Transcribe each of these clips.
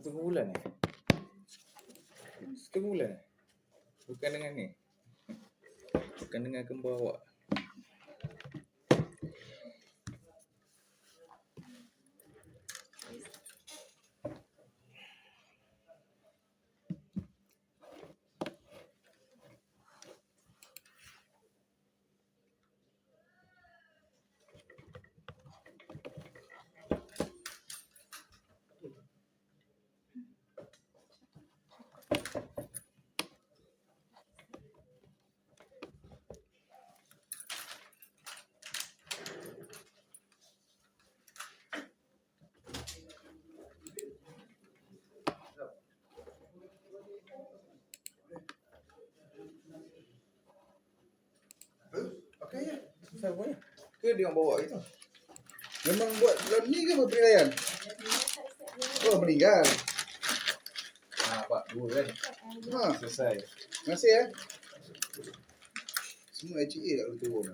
Setengah bulan Setengah bulan Bukan dengan ni. Bukan dengan kembar awak. Pakai ya. Susah pun ke dia orang bawa itu? Memang buat dalam ni ke berpilaian? Oh, meninggal. Pak, dua kan? Selesai. Terima kasih ya. Semua HA tak boleh turun.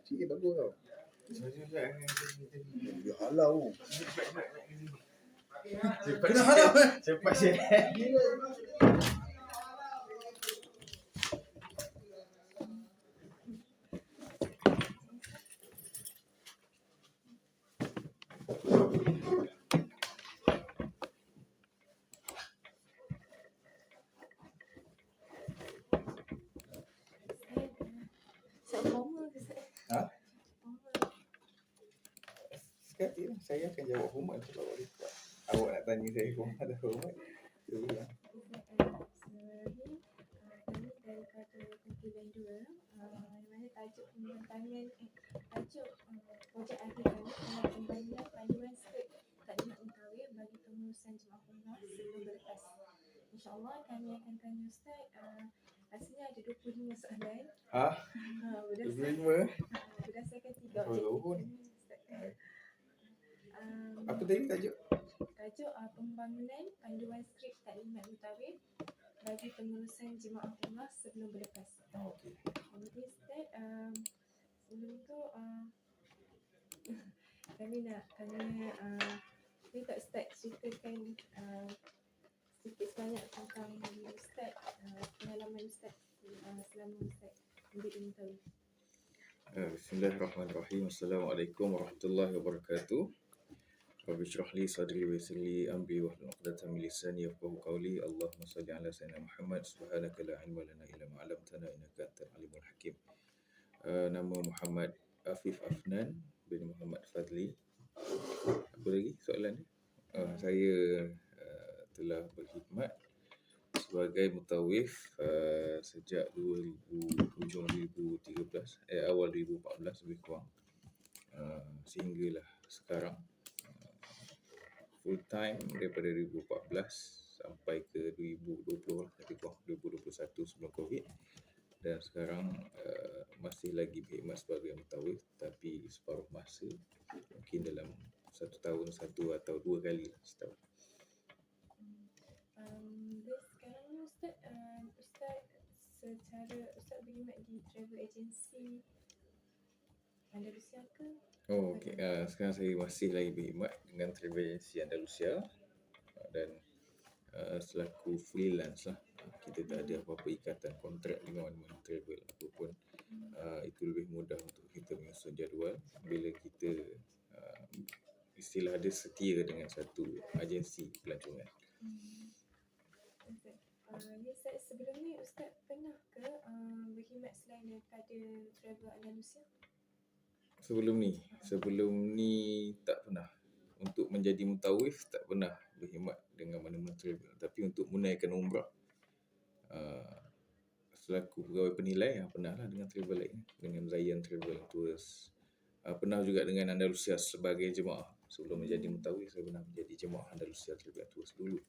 HA bagus tau. Dia halau. Kena halau Cepat je. Sekali saya akan jawab hormat sebab awak nak tanya saya hormat atau hormat. Saya bilang. Kami daripada kumpulan 2 mana tajuk pembentangan tajuk projek akhir kami adalah pembangunan panduan skrip taklimat mentawai bagi pengurusan jemaah umrah sebelum berlepas. InsyaAllah kami akan tanya Ustaz, rasanya ada 25 soalan. Berdasarkan 3 objektif. Apa tadi tajuk? Tajuk pembangunan panduan skrip taklimat mentawai bagi pengurusan jemaah umrah sebelum berlepas. Okey. Jadi Ustaz, sebelum tu kami nak tanya tak Ustaz ceritakan sedikit sebanyak tentang Ustaz, pengalaman Ustaz selama Ustaz ambil ilmu mentawai. Bismillahirrahmanirrahim. Assalamualaikum warahmatullahi wabarakatuh. Rabbi shrah li sadri wa yassir li amri wahlul 'uqdatam min lisani yafqahu qawli. Allahumma shalli ala sayyidina Muhammad. Subhanaka la ilma lana illa ma 'allamtana innaka antal alimul hakim. Nama Muhammad Afif Afnan bin Muhammad Fadli. Apa lagi soalan ni? Saya telah berkhidmat sebagai mutawif sejak hujung 2013, awal 2014 lebih kurang, sehinggalah sekarang. Full time daripada 2014 sampai ke 2020 lebih kurang 2021 sebelum Covid, dan sekarang masih lagi berkhidmat sebagai mutawif tapi separuh masa, mungkin dalam 1 tahun 1 atau 2 kali setahun. Sekarang ni Ustaz, Ustaz berkhidmat di travel agency Andalusia ke? Okey. Sekarang saya masih lagi berkhidmat dengan travel agency Andalusia dan selaku freelance lah. Kita tak ada apa-apa ikatan kontrak dengan mana-mana travel ataupun itu lebih mudah untuk kita menyusun jadual bila kita istilah ada setia dengan satu agensi pelancongan. Ustaz, sebelum ni Ustaz pernah ke berkhidmat selain daripada travel Andalusia? Sebelum ni tak pernah. Untuk menjadi mutawif tak pernah berkhidmat dengan mana-mana travel. Tapi untuk menunaikan umrah selaku pegawai penilai pernah lah dengan travel lain, dengan Zayan Travel Tours. Pernah juga dengan Andalusia sebagai jemaah. Sebelum menjadi mutawif saya pernah menjadi jemaah Andalusia Travel Tours dulu.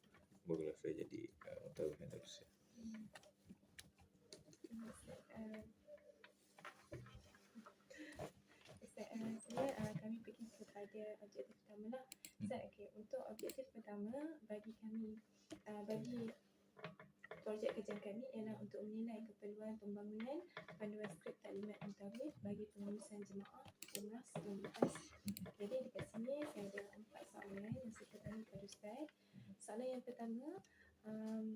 Barulah saya jadi mutawif Andalusia. Kami pergi kepada objektif pertama lah. Ustaz, untuk objektif pertama bagi kami, bagi projek kajian kami ialah untuk menilai keperluan pembangunan panduan skrip taklimat mentawai bagi pengurusan jemaah umrah sebelum lepas. Jadi dekat sini saya ada 4 soalan yang saya tanya kepada Ustaz. soalan yang pertama, um,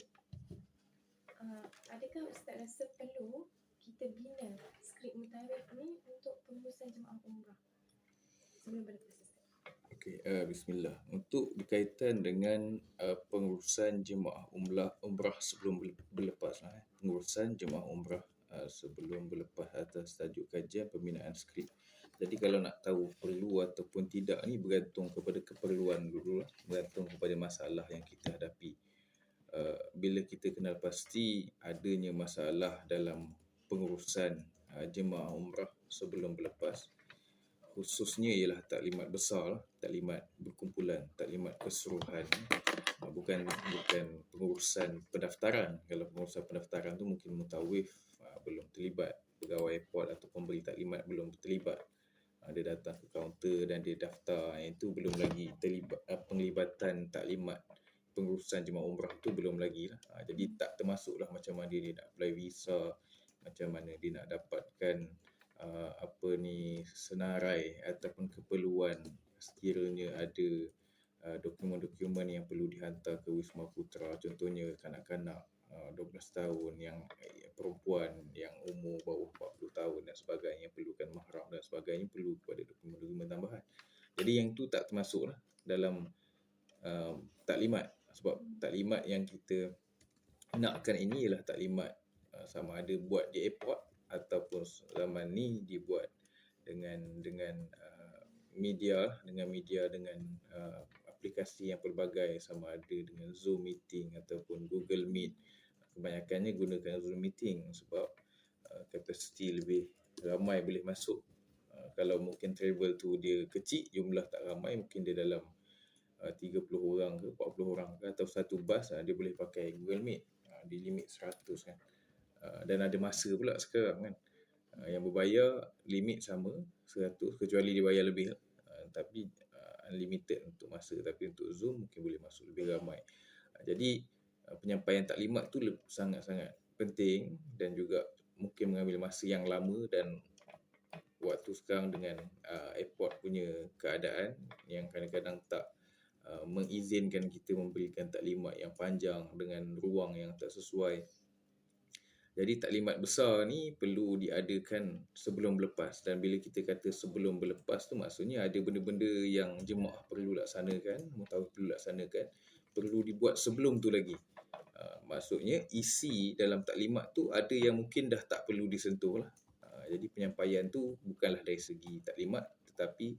adakah Ustaz rasa perlu kita bina skrip mutawaif ni untuk pengurusan jemaah umrah sebelum berlepas Ustaz? Okey, bismillah. Untuk berkaitan dengan pengurusan jemaah umrah sebelum berlepas pengurusan jemaah umrah sebelum berlepas atas tajuk kajian pembinaan skrip. Jadi kalau nak tahu perlu ataupun tidak ni bergantung kepada keperluan dulu lah, bergantung kepada masalah yang kita hadapi. Bila kita kenal pasti adanya masalah dalam pengurusan jemaah umrah sebelum berlepas, khususnya ialah taklimat besar, taklimat berkumpulan, taklimat keseluruhan, bukan pengurusan pendaftaran. Kalau pengurusan pendaftaran tu mungkin mutawif belum terlibat, pegawai airport atau pemberi taklimat belum terlibat. Dia datang ke kaunter dan dia daftar, yang itu belum lagi terlibat. Penglibatan taklimat pengurusan jemaah umrah tu belum lagi lah. Jadi tak termasuklah macam mana dia nak apply visa, macam mana dia nak dapatkan senarai ataupun keperluan sekiranya ada dokumen-dokumen yang perlu dihantar ke Wisma Putra, contohnya kanak-kanak 12 tahun, yang perempuan yang umur bawah 40 tahun dan sebagainya, perlukan mahram dan sebagainya, perlu kepada dokumen-dokumen tambahan. Jadi yang tu tak termasuklah dalam taklimat, sebab taklimat yang kita nakkan ini ialah taklimat sama ada buat di airport ataupun zaman ni dibuat dengan media, dengan aplikasi yang pelbagai, sama ada dengan Zoom meeting ataupun Google Meet. Kebanyakannya gunakan Zoom meeting sebab kapasiti lebih ramai boleh masuk. Kalau mungkin travel tu dia kecil, jumlah tak ramai, mungkin dia dalam 30 orang ke 40 orang ke, atau satu bas dia boleh pakai Google Meet, di limit 100 kan. Dan ada masa pula sekarang kan. Yang berbayar limit sama 100, kecuali dia bayar lebih, tapi unlimited untuk masa. Tapi untuk Zoom mungkin boleh masuk lebih ramai. Jadi penyampaian taklimat tu sangat-sangat penting dan juga mungkin mengambil masa yang lama, dan waktu sekarang dengan airport punya keadaan yang kadang-kadang tak mengizinkan kita memberikan taklimat yang panjang dengan ruang yang tak sesuai. Jadi taklimat besar ni perlu diadakan sebelum berlepas, dan bila kita kata sebelum berlepas tu maksudnya ada benda-benda yang jemaah perlu laksanakan, mutawif perlu laksanakan, perlu dibuat sebelum tu lagi. Maksudnya isi dalam taklimat tu ada yang mungkin dah tak perlu disentuh lah. Jadi penyampaian tu bukanlah dari segi taklimat, tetapi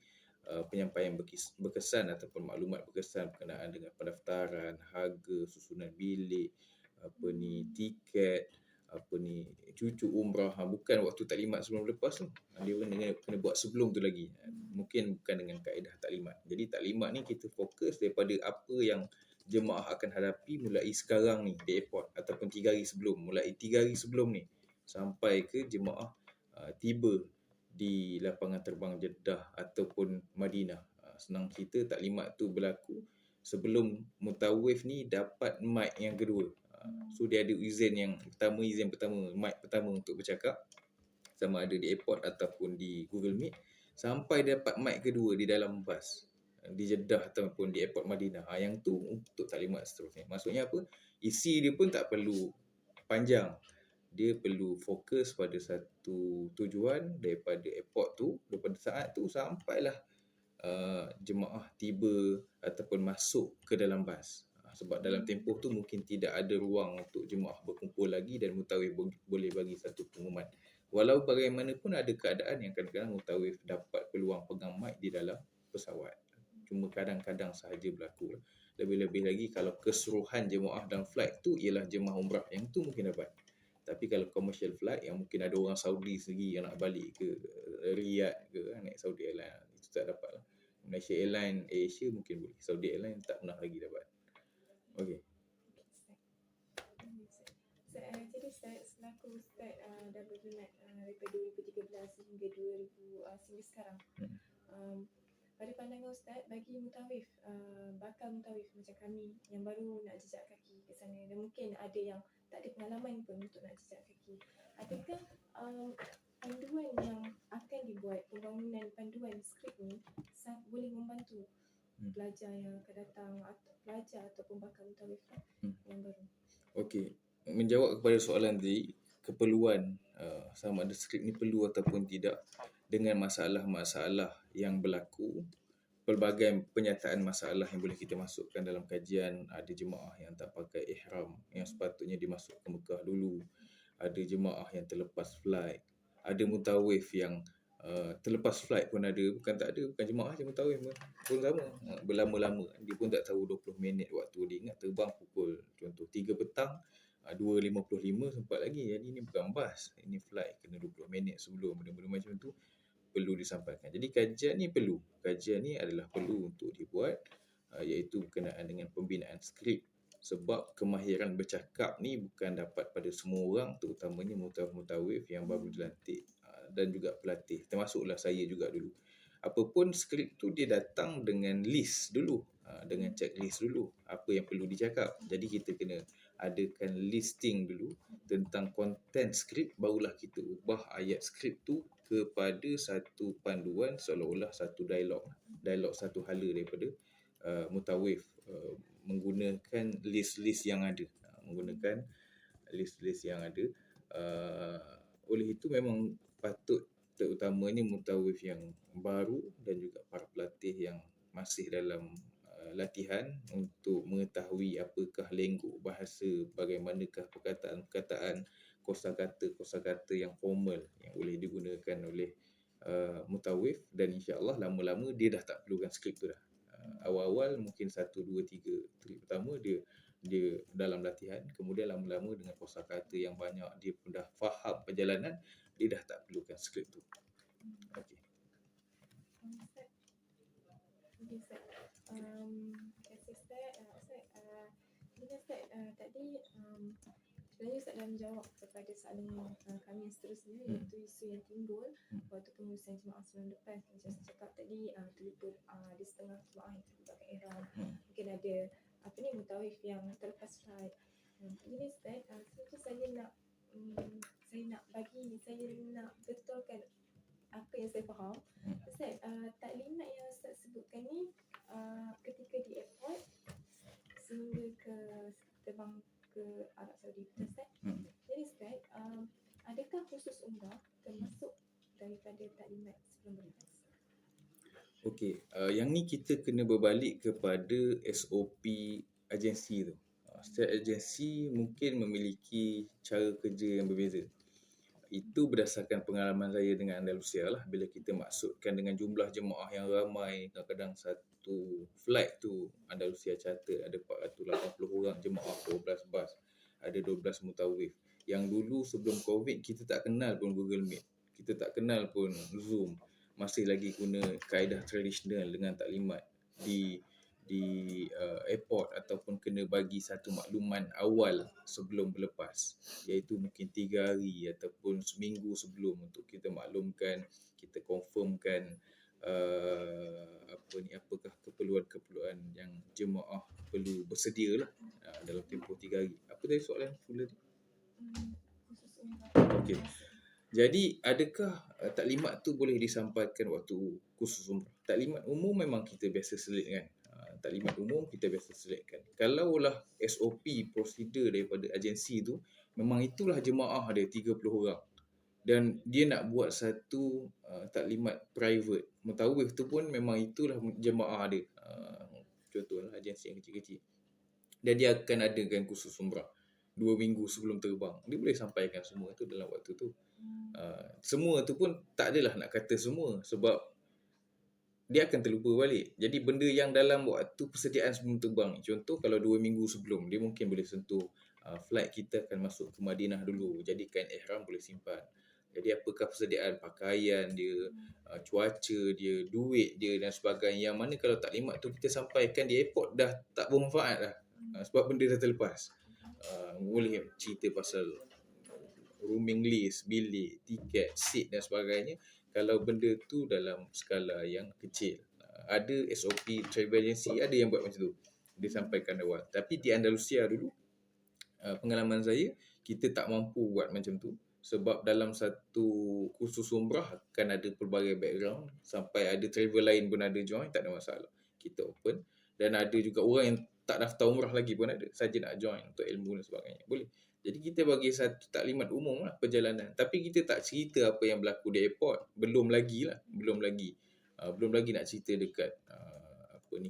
penyampaian berkesan ataupun maklumat berkesan berkenaan dengan pendaftaran, harga, susunan bilik, tiket, cucu umrah, bukan waktu taklimat sebelum lepas tu. Dia kena buat sebelum tu lagi. Mungkin bukan dengan kaedah taklimat. Jadi taklimat ni kita fokus daripada apa yang jemaah akan hadapi mulai sekarang ni di airport, ataupun 3 hari sebelum, mulai 3 hari sebelum ni sampai ke jemaah tiba di lapangan terbang Jeddah ataupun Madinah. Senang cerita, taklimat tu berlaku sebelum mutawif ni dapat mic yang kedua. So dia ada izin pertama, mic pertama untuk bercakap, sama ada di airport ataupun di Google Meet, sampai dapat mic kedua di dalam bas di Jeddah ataupun di airport Madinah. Yang tu untuk taklimat seterusnya. Maksudnya apa? Isi dia pun tak perlu panjang. Dia perlu fokus pada satu tujuan daripada airport tu, daripada saat tu sampailah jemaah tiba ataupun masuk ke dalam bas. Sebab dalam tempoh tu mungkin tidak ada ruang untuk jemaah berkumpul lagi, dan mutawif boleh bagi satu pengumuman. Walau bagaimanapun ada keadaan yang kadang-kadang mutawif dapat peluang pegang mic di dalam pesawat. Cuma kadang-kadang sahaja berlaku. Lebih-lebih lagi kalau keseluruhan jemaah dalam flight tu ialah jemaah umrah, yang tu mungkin dapat. Tapi kalau commercial flight yang mungkin ada orang Saudi sendiri yang nak balik ke Riyadh ke, naik Saudi Airlines, itu tak dapat lah. Malaysia Airlines, Asia mungkin boleh. Saudi Airlines tak pernah lagi dapat. Okey. Jadi Ustaz, selaku Ustaz dah berkhidmat daripada 2013 hingga sehingga sekarang, pada pandangan Ustaz, bagi mutawif, bakal mutawif macam kami yang baru nak jejak kaki ke sana, dan mungkin ada yang tak ada pengalaman pun untuk nak jejak kaki, adakah panduan yang akan dibuat, pembangunan panduan skrip ni boleh membantu pelajar yang akan datang, atau pelajar ataupun bakal mutawif yang baru. Okey, menjawab kepada soalan tadi, keperluan sama ada skrip ni perlu ataupun tidak dengan masalah-masalah yang berlaku, pelbagai penyataan masalah yang boleh kita masukkan dalam kajian. Ada jemaah yang tak pakai ihram yang sepatutnya dimasuk ke Mekah dulu, ada jemaah yang terlepas flight, ada mutawif yang terlepas flight pun ada, bukan tak ada, bukan jemaah je mutawif pun sama. Berlama-lama, dia pun tak tahu 20 minit waktu dia ingat terbang pukul contoh 3 petang, 2.55 sempat lagi. Jadi ni bukan bas, ini flight kena 20 minit sebelum. Benda-benda macam tu perlu disampaikan. Jadi kajian ni perlu. Kajian ni adalah perlu untuk dibuat, iaitu berkenaan dengan pembinaan skrip. Sebab kemahiran bercakap ni bukan dapat pada semua orang, terutamanya mutawif yang baru dilantik dan juga pelatih. Termasuklah saya juga dulu. Apapun skrip tu dia datang dengan list dulu, dengan checklist dulu apa yang perlu dicakap. Jadi kita kena adakan listing dulu tentang konten skrip, barulah kita ubah ayat skrip tu kepada satu panduan seolah-olah satu dialog satu hala daripada mutawif, menggunakan list-list yang ada, oleh itu memang patut, terutamanya mutawif yang baru dan juga para pelatih yang masih dalam latihan, untuk mengetahui apakah lengkuk bahasa, bagaimanakah perkataan-perkataan, kosakata yang formal yang boleh digunakan oleh mutawif. Dan insya-Allah lama-lama dia dah tak perlukan skrip tu dah. Awal-awal mungkin 1 2 3 trip pertama dia dalam latihan, kemudian lama-lama dengan kosakata yang banyak, dia pun dah faham perjalanan, dia dah tak perlukan skrip tu. Okey. Ustaz, okay, Ustaz. Terima kasih Ustaz. Ini Ustaz, tadi sebenarnya Ustaz dah menjawab kepada soalan kami yang seterusnya, iaitu isu yang timbul waktu pengurusan jemaah sebelum lepas. Macam saya cakap tadi, terlibat di setengah jemaah yang terlibat kat ihram. Mungkin ada mutawif yang terlepas flight. Ini Ustaz, saya nak betulkan apa yang saya faham. Ustaz, taklimat yang Ustaz sebutkan ni ketika di airport sehingga ke terbang ke Arab Saudi, betul Ustaz? Jadi Ustaz, adakah khusus umrah termasuk daripada taklimat sebelum berlepas? Okey, yang ni kita kena berbalik kepada SOP agensi tu. Setiap agensi mungkin memiliki cara kerja yang berbeza. Itu berdasarkan pengalaman saya dengan Andalusia lah. Bila kita maksudkan dengan jumlah jemaah yang ramai, kadang-kadang satu flight tu Andalusia charter ada 480 orang jemaah, 12 bas, ada 12 mutawif. Yang dulu sebelum Covid kita tak kenal pun Google Meet, kita tak kenal pun Zoom, masih lagi guna kaedah tradisional dengan taklimat di airport, ataupun kena bagi satu makluman awal sebelum berlepas, iaitu mungkin 3 hari ataupun seminggu sebelum, untuk kita maklumkan, kita confirmkan apakah keperluan yang jemaah perlu bersedia lah dalam tempoh 3 hari. Apa tadi soalan pula tu? Khusus umrah. Okey. Jadi adakah taklimat tu boleh disampaikan waktu khusus umrah? Taklimat umum memang kita biasa selitkan. Taklimat umum kita biasa selitkan. Kalaulah SOP prosedur daripada agensi tu, memang itulah jemaah dia 30 orang. Dan dia nak buat satu taklimat private. Mutawif tu pun memang itulah jemaah dia. Contohlah agensi yang kecil-kecil. Dan dia akan adakan khusus umrah 2 minggu sebelum terbang. Dia boleh sampaikan semua tu dalam waktu tu. Semua tu pun tak adalah nak kata semua, sebab dia akan terlupa balik. Jadi benda yang dalam waktu persediaan sebelum terbang, contoh kalau 2 minggu sebelum, dia mungkin boleh sentuh flight kita akan masuk ke Madinah dulu, jadi kain ihram boleh simpan. Jadi apakah persediaan pakaian dia, cuaca dia, duit dia dan sebagainya, yang mana kalau taklimat tu kita sampaikan di airport dah tak bermanfaat dah, sebab benda dah terlepas. Boleh cerita pasal rooming list, bilik, tiket, seat dan sebagainya. Kalau benda tu dalam skala yang kecil, ada SOP travel agency, ada yang buat macam tu, dia sampaikan awal. Tapi di Andalusia dulu, pengalaman saya, kita tak mampu buat macam tu, sebab dalam satu khusus umrah akan ada pelbagai background, sampai ada travel lain pun ada join, tak ada masalah. kita open. Dan ada juga orang yang tak daftar umrah lagi pun ada, saja nak join untuk ilmu dan sebagainya, boleh. Jadi kita bagi satu taklimat umum lah perjalanan, tapi kita tak cerita apa yang berlaku di airport, belum lagi nak cerita dekat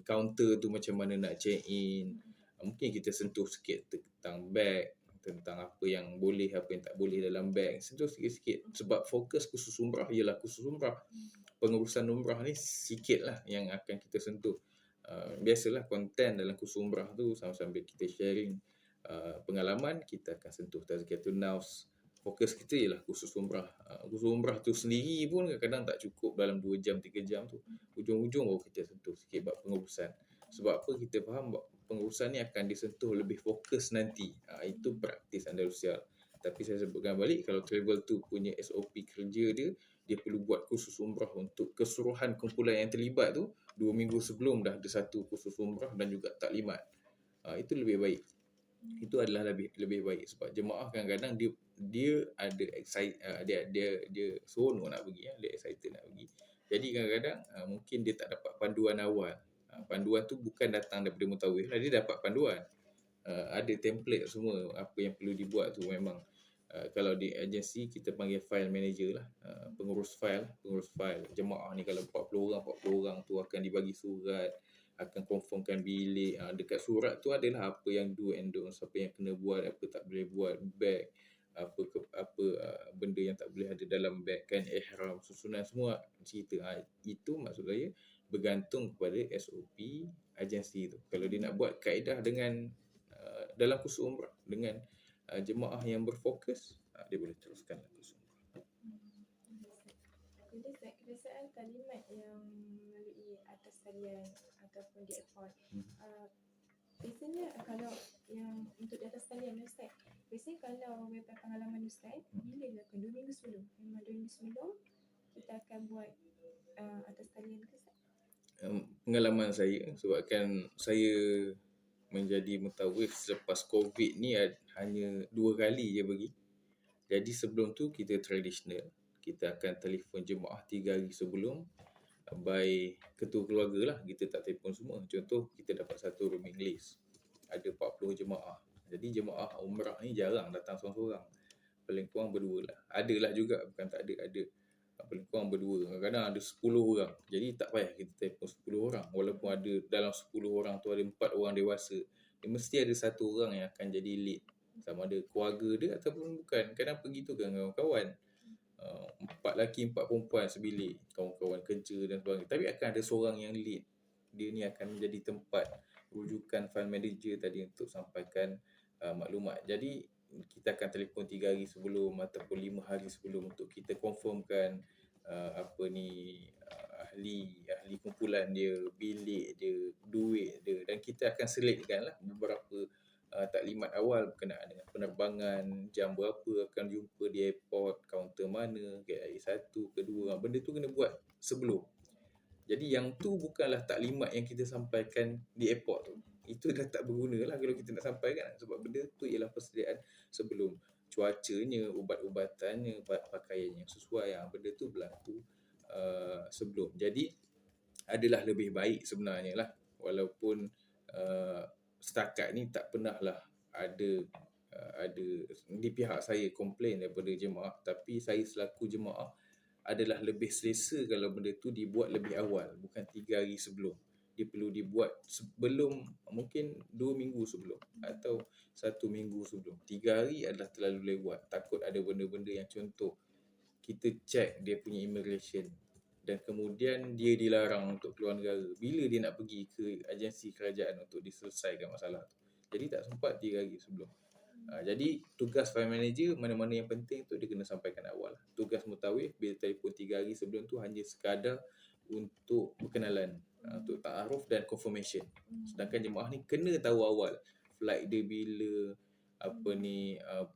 kaunter tu macam mana nak check in. Mungkin kita sentuh sikit tentang bag, tentang apa yang boleh, apa yang tak boleh dalam bag, sentuh sikit-sikit. Sebab fokus khusus umrah ialah khusus umrah. Pengurusan umrah ni sikit lah yang akan kita sentuh. Biasalah konten dalam khusus umrah tu sambil kita sharing pengalaman, kita akan sentuh tazkiyatun nafs. Fokus kita ialah khusus umrah. Khusus umrah tu sendiri pun kadang-kadang tak cukup dalam 2 jam, 3 jam tu. Ujung-ujung baru kita sentuh sikit bab pengurusan. Sebab apa? Kita faham pengurusan ni akan disentuh lebih fokus nanti. Itu praktis Andalusia. Tapi saya sebutkan balik, kalau travel tu punya SOP kerja dia perlu buat khusus umrah untuk keseluruhan kumpulan yang terlibat tu 2 minggu sebelum dah ada satu khusus umrah dan juga taklimat. Itu lebih baik. Itu adalah lebih baik sebab jemaah kadang-kadang dia ada dia seronok nak pergi, dia excited nak pergi. Jadi kadang-kadang mungkin dia tak dapat panduan awal. Panduan tu bukan datang daripada mutawif lah, dia dapat panduan. Ada template semua apa yang perlu dibuat tu. Memang kalau di agensi kita panggil file manager lah, pengurus file jemaah ni. Kalau 40 orang tu akan dibagi surat, akan confirmkan bilik. Dekat surat tu adalah apa yang do and don'ts, apa yang kena buat, apa tak boleh buat, bag, apa benda yang tak boleh ada dalam bag kan, ihram, susunan semua cerita. Itu maksud saya bergantung kepada SOP agensi tu. Kalau dia nak buat kaedah dengan dalam khusus umrah dengan jemaah yang berfokus, dia boleh teruskan khusus umrah. Jadi kebiasaan kalimat yang melalui atas talian ataupun di airport, biasanya kalau yang untuk di atas talian Ustaz, biasanya kalau beberapa pengalaman Ustaz, bila dilakukan 2 minggu sebelum, memang 2 minggu sebelum kita akan buat atas talian ke Ustaz? Pengalaman saya, sebabkan saya menjadi mutawif selepas COVID ni hanya 2 kali je pergi. Jadi sebelum tu kita tradisional, kita akan telefon jemaah 3 hari sebelum by ketua keluarga lah. Kita tak telefon semua. Contoh kita dapat satu rooming list, ada 40 jemaah. Jadi jemaah umrah ni jarang datang seorang-seorang, paling kurang berdua lah. Adalah juga, bukan tak ada paling kurang berdua. Kadang-kadang ada 10 orang. Jadi tak payah kita telefon 10 orang. Walaupun ada dalam 10 orang tu ada 4 orang dewasa, dia mesti ada satu orang yang akan jadi lead, sama ada keluarga dia ataupun bukan. Kadang pergi tu kan kawan-kawan, 4 lelaki 4 perempuan sebilik, kawan-kawan kerja dan sebagainya. Tapi akan ada seorang yang lead. Dia ni akan menjadi tempat rujukan file manager tadi untuk sampaikan maklumat. Jadi kita akan telefon 3 hari sebelum ataupun 5 hari sebelum untuk kita confirmkan ahli kumpulan dia, bilik dia, duit dia, dan kita akan seletkan lah beberapa taklimat awal berkenaan dengan penerbangan, jam berapa akan jumpa di airport, kaunter mana, KLIA 1, kedua. Benda tu kena buat sebelum. Jadi yang tu bukanlah taklimat yang kita sampaikan di airport tu. Itu dah tak berguna lah kalau kita nak sampaikan, sebab benda tu ialah persediaan sebelum. Cuacanya, ubat-ubatannya, pakaian yang sesuai, benda tu berlaku sebelum. Jadi adalah lebih baik sebenarnya lah, walaupun setakat ni tak pernah lah ada di pihak saya komplain daripada jemaah, tapi saya selaku jemaah adalah lebih selesa kalau benda tu dibuat lebih awal, bukan 3 hari sebelum. Dia perlu dibuat sebelum, mungkin 2 minggu sebelum atau 1 minggu sebelum. 3 hari adalah terlalu lewat. Takut ada benda-benda yang, contoh kita check dia punya immigration dan kemudian dia dilarang untuk keluar negara. Bila dia nak pergi ke agensi kerajaan untuk diselesaikan masalah tu? Jadi tak sempat 3 hari sebelum. Jadi tugas file manager, mana-mana yang penting tu dia kena sampaikan awal. Tugas mutawif bila telefon 3 hari sebelum tu hanya sekadar untuk berkenalan, untuk ta'aruf dan confirmation. Sedangkan jemaah ni kena tahu awal flight dia bila,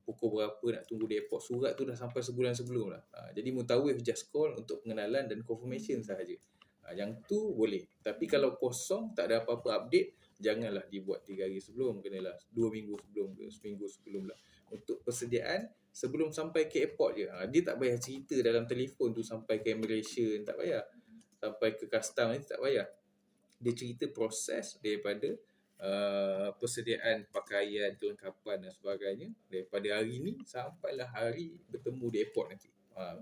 pukul berapa nak tunggu di airport. Surat tu dah sampai sebulan sebelum lah. Jadi mutawif just call untuk pengenalan dan confirmation sahaja. Yang tu boleh. Tapi kalau kosong, tak ada apa-apa update, janganlah dibuat 3 hari sebelum. Kenalah 2 minggu sebelum ke, seminggu sebelum lah. Untuk persediaan sebelum sampai ke airport je. Dia tak payah cerita dalam telefon tu sampai ke immigration, tak payah. Sampai ke custom ni tak payah. dia cerita proses daripada persediaan pakaian, kelengkapan dan sebagainya daripada hari ni sampailah hari bertemu di airport nanti.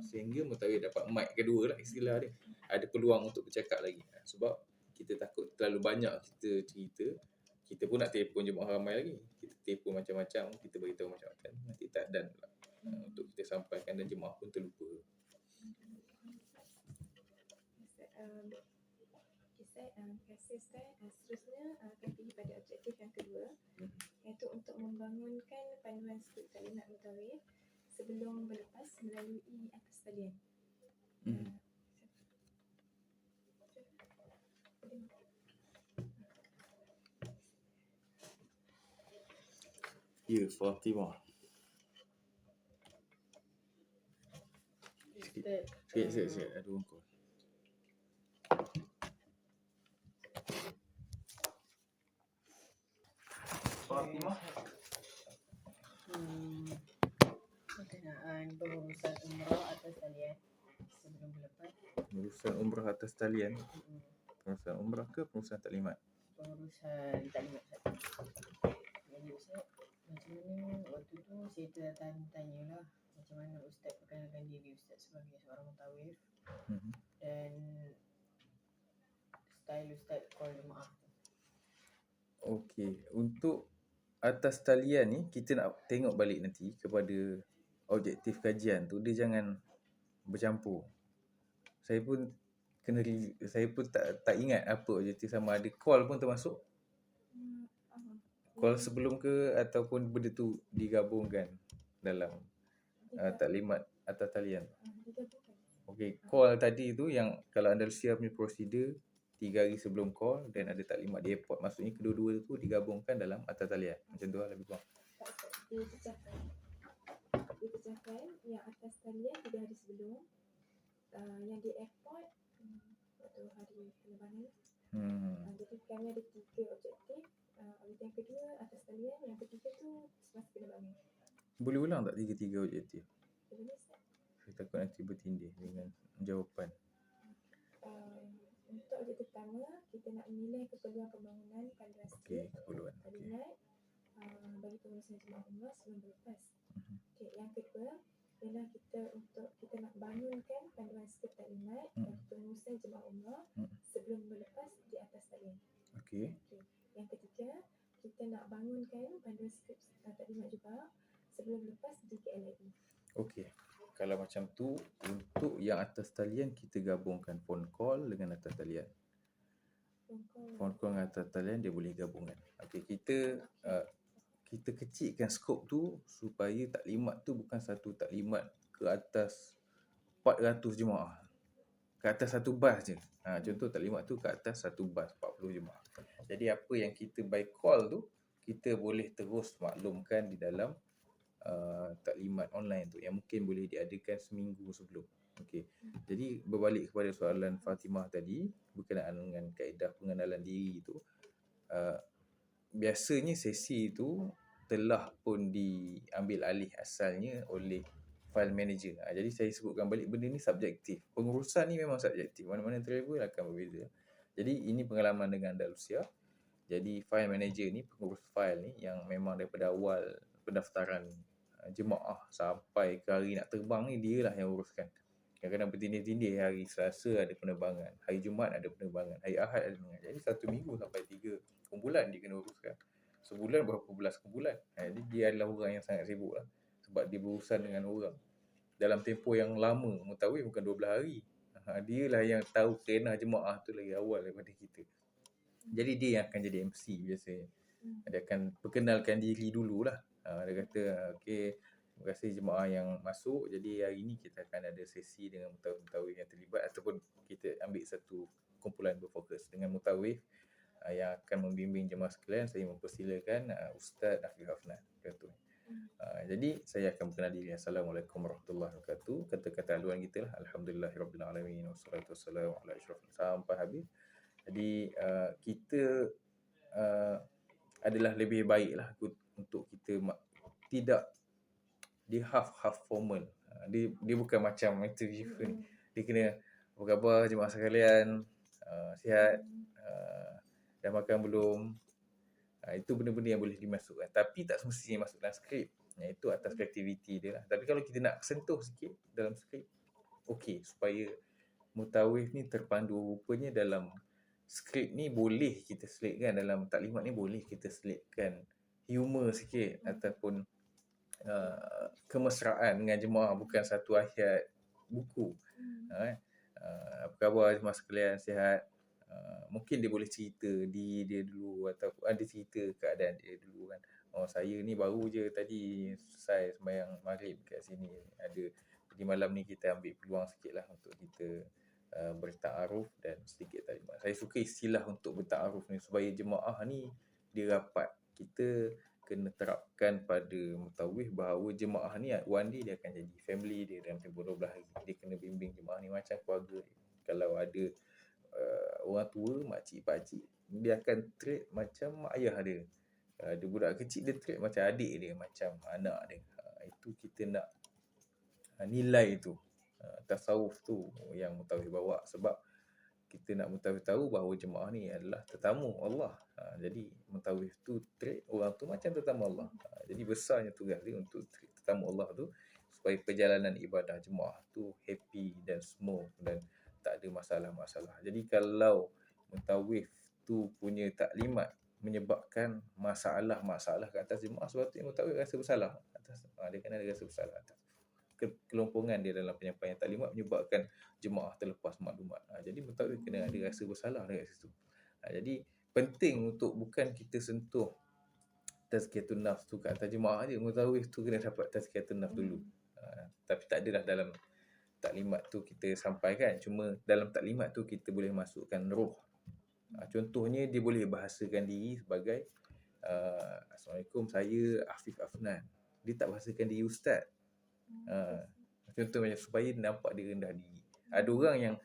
Sehingga Mutawif dapat mic kedua lah istilah dia. Ada peluang untuk bercakap lagi. Sebab kita takut terlalu banyak kita cerita, kita pun nak telefon jemaah ramai lagi. Kita telefon macam-macam, kita beritahu macam-macam, nanti tak dan pula untuk kita sampaikan dan jemaah pun terlupa. Terima kasih Ustaz. Seterusnya akan pergi pada objektif yang kedua, iaitu untuk membangunkan panduan skrip kalimat Mutawif sebelum berlepas melalui atas talian. Ya, Fatimah. Sikit. Ada orang call. Fatimah. Berkenaan pengurusan umrah atas talian sebelum berlepas. Pengurusan umrah atas talian. Pengurusan umrah ke pengurusan taklimat? Pengurusan taklimat saja. Jadi Ustaz, macam mana waktu tu saya tertanya-tanyalah macam mana Ustaz perkenalkan diri Ustaz sebagai seorang mutawif dan style Ustaz call jemaah tu. Okey, untuk atas talian ni kita nak tengok balik nanti kepada objektif kajian tu, dia jangan bercampur. Saya pun tak ingat apa objektif, sama ada call pun termasuk. Call sebelum ke ataupun benda tu digabungkan dalam taklimat atas talian. Okey, call tadi tu yang kalau Andalusia punya prosedur 3 hari sebelum call dan ada taklimat di airport, maksudnya kedua-dua tu digabungkan dalam atas talian. Macam tu lah lebih kurang. Dipecahkan yang atas talian 3 hari sebelum, yang di airport waktu hari penerbangan. Jadi kami ada 3 objektif. Objektif yang kedua atas talian, yang ketiga tu semasa penerbangan. Boleh ulang tak 3 objektif? Boleh Ustaz? Saya takut nanti bertindih dengan jawapan. Untuk objektif pertama, kita nak menilai keperluan pembangunan panduan skrip Keperluan. kalimat bagi pengurusan jemaah umrah sebelum berlepas. Okey, yang kedua ialah kita nak bangunkan panduan skrip kalimat bagi pengurusan jemaah umrah sebelum berlepas di atas talian. Okey. Yang ketiga, kita nak bangunkan panduan skrip kalimat juga sebelum lepas di KLIE. Okey. Kalau macam tu, untuk yang atas talian kita gabungkan phone call dengan atas talian. Phone call dengan atas talian dia boleh gabungkan. Okey, kita kecilkan skop tu supaya taklimat tu bukan satu taklimat ke atas 400 jemaah. Ke atas satu bas je. Contoh taklimat tu ke atas satu bas 40 jemaah. Jadi apa yang kita by call tu, kita boleh terus maklumkan di dalam taklimat online tu yang mungkin boleh diadakan seminggu sebelum. Okey. Jadi berbalik kepada soalan Fatimah tadi berkenaan dengan kaedah pengenalan diri tu, biasanya sesi tu telah pun diambil alih asalnya oleh file manager. Jadi saya sebutkan balik, benda ni subjektif. Pengurusan ni memang subjektif. Mana-mana travel akan berbeza. Jadi ini pengalaman dengan Andalusia. Jadi file manager ni, pengurus file ni yang memang daripada awal pendaftaran jemaah sampai ke hari nak terbang ni, dia lah yang uruskan. Kadang-kadang bertindih-tindih, hari Selasa ada penerbangan, hari Jumaat ada penerbangan, hari Ahad ada penerbangan. Jadi 1 minggu sampai 3 kumpulan dia kena uruskan. Sebulan berapa belas kumpulan. Jadi dia adalah orang yang sangat sibuk lah. Sebab dia berurusan dengan orang dalam tempoh yang lama. Mutawif bukan 12 hari. Dia lah yang tahu kena jemaah tu lagi awal daripada kita. Jadi dia yang akan jadi MC biasanya. Dia akan perkenalkan diri dululah. Dia kata, okey, terima kasih jemaah yang masuk. Jadi hari ini kita akan ada sesi dengan mutawif yang terlibat, ataupun kita ambil satu kumpulan berfokus dengan mutawif yang akan membimbing jemaah sekalian. Saya mempersilakan Ustaz Afiq Hafnan. Jadi saya akan berkenal diri. Assalamualaikum warahmatullahi wabarakatuh. Kata-kata haluan kita lah, alhamdulillahirabbil wassalatu wassalamu ala asyrafil sampai habis. Jadi kita adalah lebih baiklah untuk kita tidak dia half formal. Dia bukan macam interview ni. Dia kena, apa khabar jemaah sekalian, sihat, Dah makan belum? Itu benda-benda yang boleh dimasukkan. Tapi tak semestinya masuk dalam skrip. Itu atas kreativiti dia lah. Tapi kalau kita nak sentuh sikit dalam skrip, okey, supaya mutawif ni terpandu. Rupanya dalam skrip ni boleh kita selitkan, dalam taklimat ni boleh kita selitkan humor sikit ataupun kemesraan dengan jemaah, bukan satu ayat buku. Apa khabar jemaah sekalian, sihat? Mungkin dia boleh cerita diri dia dulu, atau dia cerita keadaan dia dulu kan. Saya ni baru je tadi selesai sembahyang maghrib kat sini. Jadi malam ni kita ambil peluang sikit lah untuk kita bertaaruf dan sedikit taklimat. Saya suka istilah untuk bertaaruf ni supaya jemaah ni dia rapat. Kita kena terapkan pada mutawif bahawa jemaah ni one day dia akan jadi family dia dalam tempoh 12 hari. Dia kena bimbing jemaah ni macam keluarga dia. Kalau ada orang tua, makcik, pakcik, dia akan treat macam mak ayah dia. Ada budak kecil, dia treat macam adik dia, macam anak dia. Itu kita nak nilai tu, tasawuf tu yang mutawif bawa. Sebab kita nak mutawif tahu bahawa jemaah ni adalah tetamu Allah. Jadi mutawif tu treat orang tu macam tetamu Allah. Jadi besarnya tugas dia untuk treat tetamu Allah tu supaya perjalanan ibadah jemaah tu happy dan smooth dan tak ada masalah-masalah. Jadi kalau mutawif tu punya taklimat menyebabkan masalah-masalah ke atas jemaah, sebabnya mutawif rasa bersalah atas, dia kena ada rasa bersalah atas kelompongan dia dalam penyampaian taklimat menyebabkan jemaah terlepas maklumat. Jadi mutawif kena ada rasa bersalah dekat situ. Jadi penting untuk bukan kita sentuh tazkiyatun nafs tu kat atas jemaah je, mutawif tu kena dapat tazkiyatun nafs dulu. Tapi tak adalah dalam taklimat tu kita sampaikan, cuma dalam taklimat tu kita boleh masukkan roh. Contohnya dia boleh bahasakan diri sebagai Assalamualaikum, saya Afif Afnan. Dia tak bahasakan diri ustaz. Contoh macam supaya nampak dia rendah diri. Ada orang yang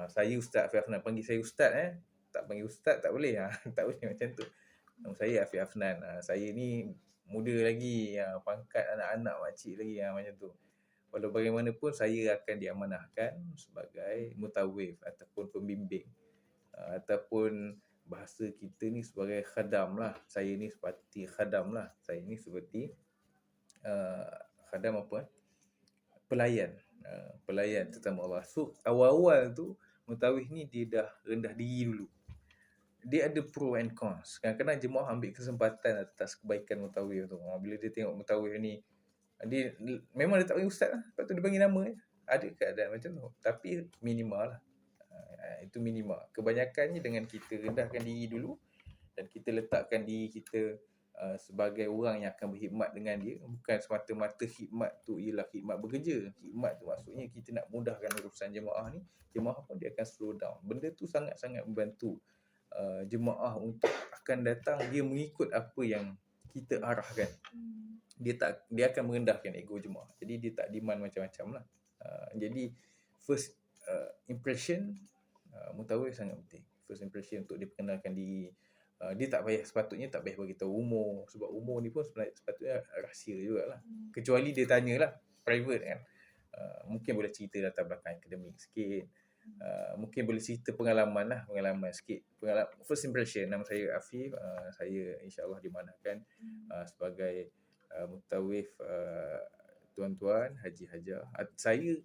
saya Ustaz Afif Afnan, panggil saya ustaz, tak panggil ustaz tak boleh. Tak boleh macam tu. Saya Afif Afnan, saya ni muda lagi, pangkat anak-anak makcik lagi, macam tu. Walau bagaimanapun saya akan diamanahkan sebagai mutawif ataupun pembimbing, ataupun bahasa kita ni sebagai khadam lah. Saya ni seperti khadam lah. Saya ni seperti khadam apa? Pelayan. Pelayan tetamu Allah. So awal-awal tu mutawif ni dia dah rendah diri dulu. Dia ada pro and cons. Kadang-kadang jemaah ambil kesempatan atas kebaikan mutawif tu. Bila dia tengok mutawif ni, dia memang dia tak panggil ustaz lah, lepas tu dia panggil nama. Ada keadaan macam tu, tapi minimal lah. Itu minimal. Kebanyakannya dengan kita rendahkan diri dulu dan kita letakkan diri kita sebagai orang yang akan berkhidmat dengan dia. Bukan semata-mata khidmat tu ialah khidmat bekerja. Khidmat tu maksudnya kita nak mudahkan urusan jemaah ni. Jemaah pun dia akan slow down. Benda tu sangat-sangat membantu jemaah untuk akan datang, dia mengikut apa yang kita arahkan. Dia akan merendahkan ego jemaah. Jadi dia tak demand macam-macam lah. Jadi first impression mutawif sangat penting. First impression untuk dia perkenalkan diri. Dia sepatutnya tak payah bagi tahu umur, sebab umur ni pun sepatutnya rahsia jugalah. Kecuali dia tanyalah private kan. Mungkin boleh cerita latar belakang akademik sikit. Mungkin boleh cerita pengalaman sikit. First impression, nama saya Afif, saya insya-Allah dimanahkan sebagai mutawif tuan-tuan haji hajah. Saya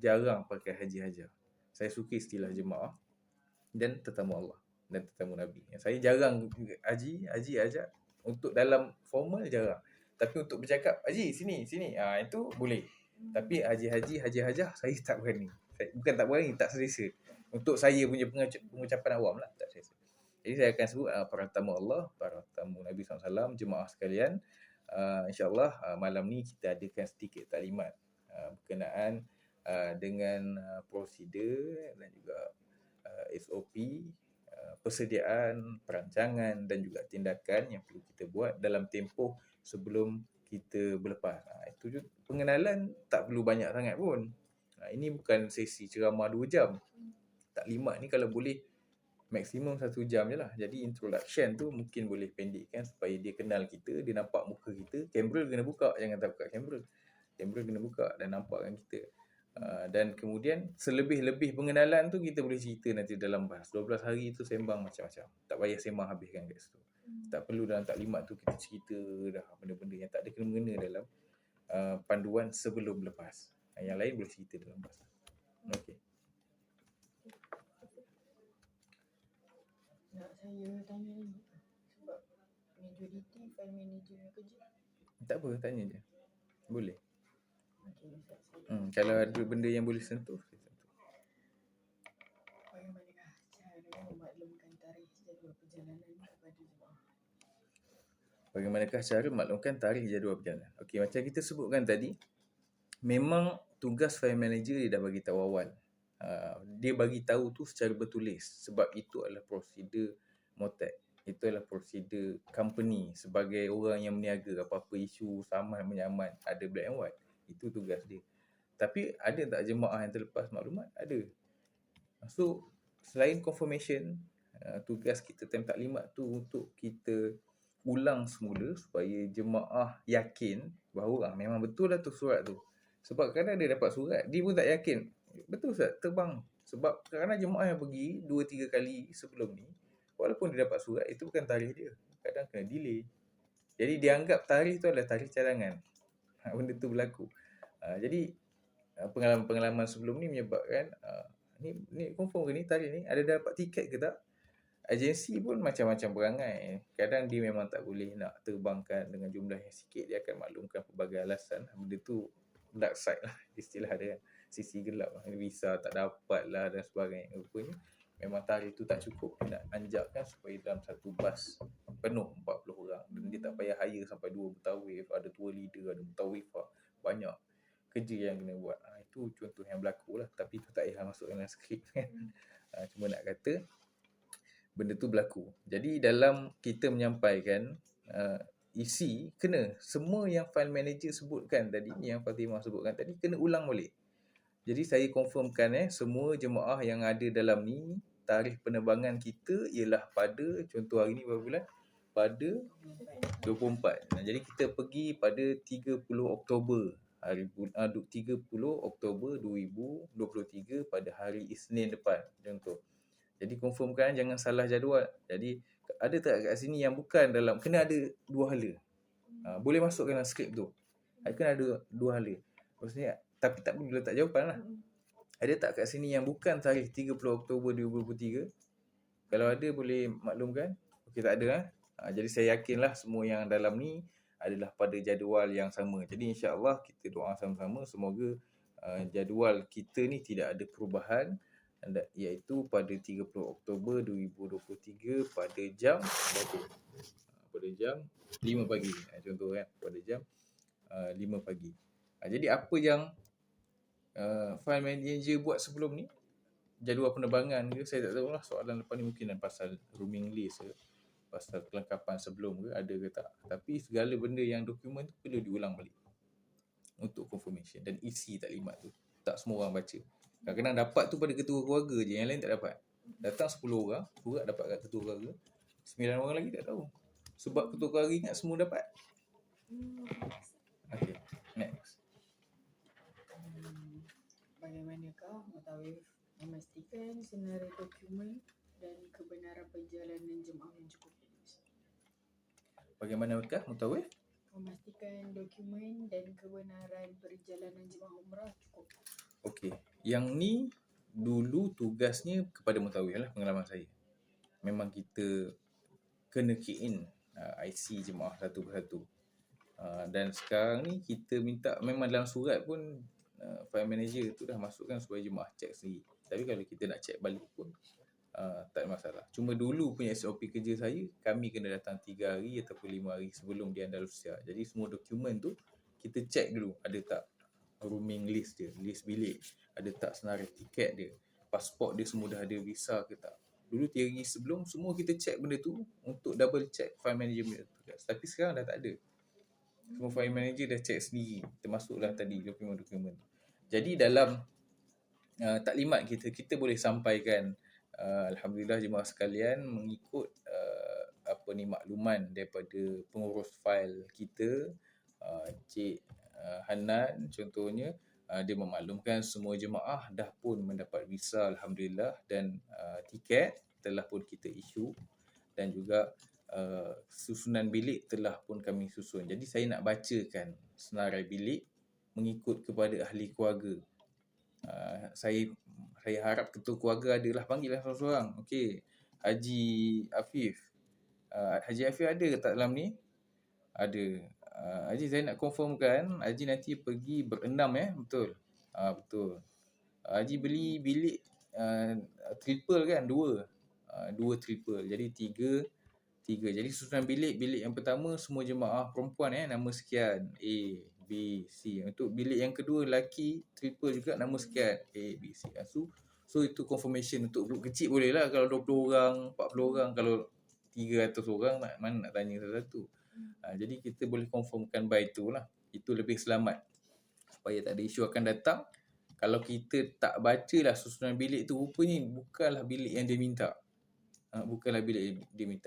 jarang pakai haji hajah. Saya suka istilah jemaah dan tetamu Allah dan tetamu Nabi. Saya jarang haji hajah. Untuk dalam formal jarang. Tapi untuk bercakap, haji sini, itu boleh. Tapi haji hajah saya tak berani. Bukan tak berani, tak selesa. Untuk saya punya pengucapan awam lah, tak selesa. Jadi saya akan sebut para tamu Allah, para tamu Nabi SAW, jemaah sekalian. InsyaAllah malam ni kita adakan sedikit taklimat berkenaan dengan prosedur dan juga SOP, persediaan, perancangan dan juga tindakan yang perlu kita buat dalam tempoh sebelum kita berlepas. Itu juga pengenalan tak perlu banyak sangat pun. Ini bukan sesi ceramah 2 jam. Taklimat ni kalau boleh maksimum 1 jam je lah. Jadi introduction tu mungkin boleh pendekkan supaya dia kenal kita, dia nampak muka kita. Kamera kena buka, jangan tak buka kamera. Kamera kena buka dan nampakkan kita. Dan kemudian selebih-lebih pengenalan tu kita boleh cerita nanti dalam bas. 12 hari tu sembang macam-macam. Tak payah sembang habiskan kat situ. Tak perlu dalam taklimat tu kita cerita dah benda-benda yang tak ada kena-mengena dalam panduan sebelum lepas. Yang lain boleh cerita dalam bas. Okey. Nak saya tanya lagi sebab majoriti file manager yang kerja. Tak apa, tanya je. Boleh. Okey, Ustaz. Saya Kalau ada benda yang boleh sentuh, kita sentuh. bagaimanakah cara memaklumkan tarikh jadual perjalanan kepada jemaah? Bagaimanakah cara maklumkan tarikh jadual perjalanan? Okey, macam kita sebutkan tadi, memang tugas file manager dia dah bagi tahu awal. Dia bagi tahu tu secara bertulis sebab itu adalah prosedur MOTAC. Itu adalah prosedur company sebagai orang yang meniaga apa-apa isu saman menyaman, ada black and white. Itu tugas dia. Tapi ada tak jemaah yang terlepas maklumat? Ada. So, selain confirmation, tugas kita time taklimat tu untuk kita ulang semula supaya jemaah yakin bahawa memang betul lah tu surat tu. Sebab kadang dia dapat surat, dia pun tak yakin. Betul Ustaz, terbang. Sebab kadang jemaah yang pergi 2-3 kali sebelum ni, walaupun dia dapat surat, itu bukan tarikh dia. Kadang kena delay. Jadi dia anggap tarikh tu adalah tarikh cadangan. Benda tu berlaku. Jadi pengalaman-pengalaman sebelum ni menyebabkan ni confirm ke ni tarikh ni, ada dapat tiket ke tak? Agensi pun macam-macam perangai. Kadang dia memang tak boleh nak terbangkan dengan jumlah yang sikit. Dia akan maklumkan pelbagai alasan. Benda tu dark side lah, istilah dia kan. Sisi gelap lah. Visa tak dapat lah dan sebagainya. Rupanya memang tarikh tu tak cukup. Dia nak anjakkan supaya dalam satu bas penuh 40 orang. Dan dia tak payah hire sampai 2 mutawif. Ada tour leader, ada mutawifah. Banyak kerja yang kena buat. Itu contoh yang berlaku lah. Tapi itu tak payah masuk dalam skrip kan. Cuma nak kata benda tu berlaku. Jadi dalam kita menyampaikan isi, kena semua yang file manager sebutkan tadi, yang Fatimah sebutkan tadi, kena ulang balik. Jadi saya confirmkan semua jemaah yang ada dalam ni, tarikh penerbangan kita ialah pada, contoh hari ni berapa bulan? Pada 24. Jadi kita pergi pada 30 Oktober. 30 Oktober 2023 pada hari Isnin depan, contoh. Jadi confirmkan jangan salah jadual. Jadi ada tak kat sini yang bukan dalam, kena ada dua hala. Boleh masuk dalam skrip tu. Kena ada dua hala. Maksudnya, tapi tak perlu letak jawapan lah. Ada tak kat sini yang bukan tarikh 30 Oktober 2023? Kalau ada boleh maklumkan. Okey, tak ada. Jadi saya yakinlah semua yang dalam ni adalah pada jadual yang sama. Jadi insya-Allah kita doa sama-sama semoga jadual kita ni tidak ada perubahan, iaitu pada 30 Oktober 2023 pada jam berapa? Pada jam 5 pagi. Contoh kan, pada jam 5 pagi. Jadi apa yang file manager buat sebelum ni, jadual penerbangan ke, saya tak tahulah. Soalan lepas ni mungkin pasal roaming list ke, pasal kelengkapan sebelum ke, ada ke tak. Tapi segala benda yang dokumen tu perlu diulang balik untuk confirmation. Dan isi taklimat tu tak semua orang baca. Kadang-kadang dapat tu pada ketua keluarga je, yang lain tak dapat. Datang 10 orang, surat dapat kat ketua keluarga, 9 orang lagi tak tahu. Sebab ketua keluarga ingat semua dapat. Okay, next. Bagaimanakah mutawif memastikan senarai dokumen dan kebenaran perjalanan jemaah yang cukup? Bagaimanakah mutawif memastikan dokumen dan kebenaran perjalanan jemaah umrah cukup? Okey, yang ni dulu tugasnya kepada mutawif lah, pengalaman saya. Memang kita kena key in IC jemaah satu persatu. Dan sekarang ni kita minta, memang dalam surat pun file manager tu dah masukkan supaya jemaah check sendiri. Tapi kalau kita nak check balik pun tak ada masalah. Cuma dulu punya SOP kerja saya, kami kena datang 3 hari ataupun 5 hari sebelum di Andalusia. Jadi semua dokumen tu kita check dulu, ada tak roaming list dia, list bilik, ada tak senarai tiket dia, pasport dia semua dah ada, visa ke tak. Dulu 3 hari sebelum semua kita check benda tu untuk double check file manager punya tugas. Tapi sekarang dah tak ada. Semua file manager dah check sendiri, termasuklah tadi dokumen-dokumen. Jadi dalam taklimat kita boleh sampaikan alhamdulillah jemaah sekalian mengikut makluman daripada pengurus fail kita, Cik Hanan contohnya, dia memaklumkan semua jemaah dah pun mendapat visa Alhamdulillah, dan tiket telah pun kita isu, dan juga susunan bilik telah pun kami susun. Jadi saya nak bacakan senarai bilik mengikut kepada ahli keluarga. Saya harap ketua keluarga adalah panggillah seorang-seorang. Okey, Haji Afif. Haji Afif ada ke tak dalam ni? Ada. Haji, saya nak confirmkan Haji nanti pergi berenam betul? Betul. Haji beli bilik triple kan? Dua triple. Jadi tiga. Jadi susunan bilik yang pertama semua jemaah perempuan nama sekian, A, B, C. Untuk bilik yang kedua lelaki triple juga nama sekian, A, B, C. So itu confirmation. Untuk grup kecil boleh lah kalau 20 orang, 40 orang. Kalau 300 orang mana nak tanya satu-satu. Jadi kita boleh confirmkan by itulah. Itu lebih selamat supaya tak ada isu akan datang. Kalau kita tak bacalah susunan bilik tu, rupanya bukanlah bilik yang dia minta.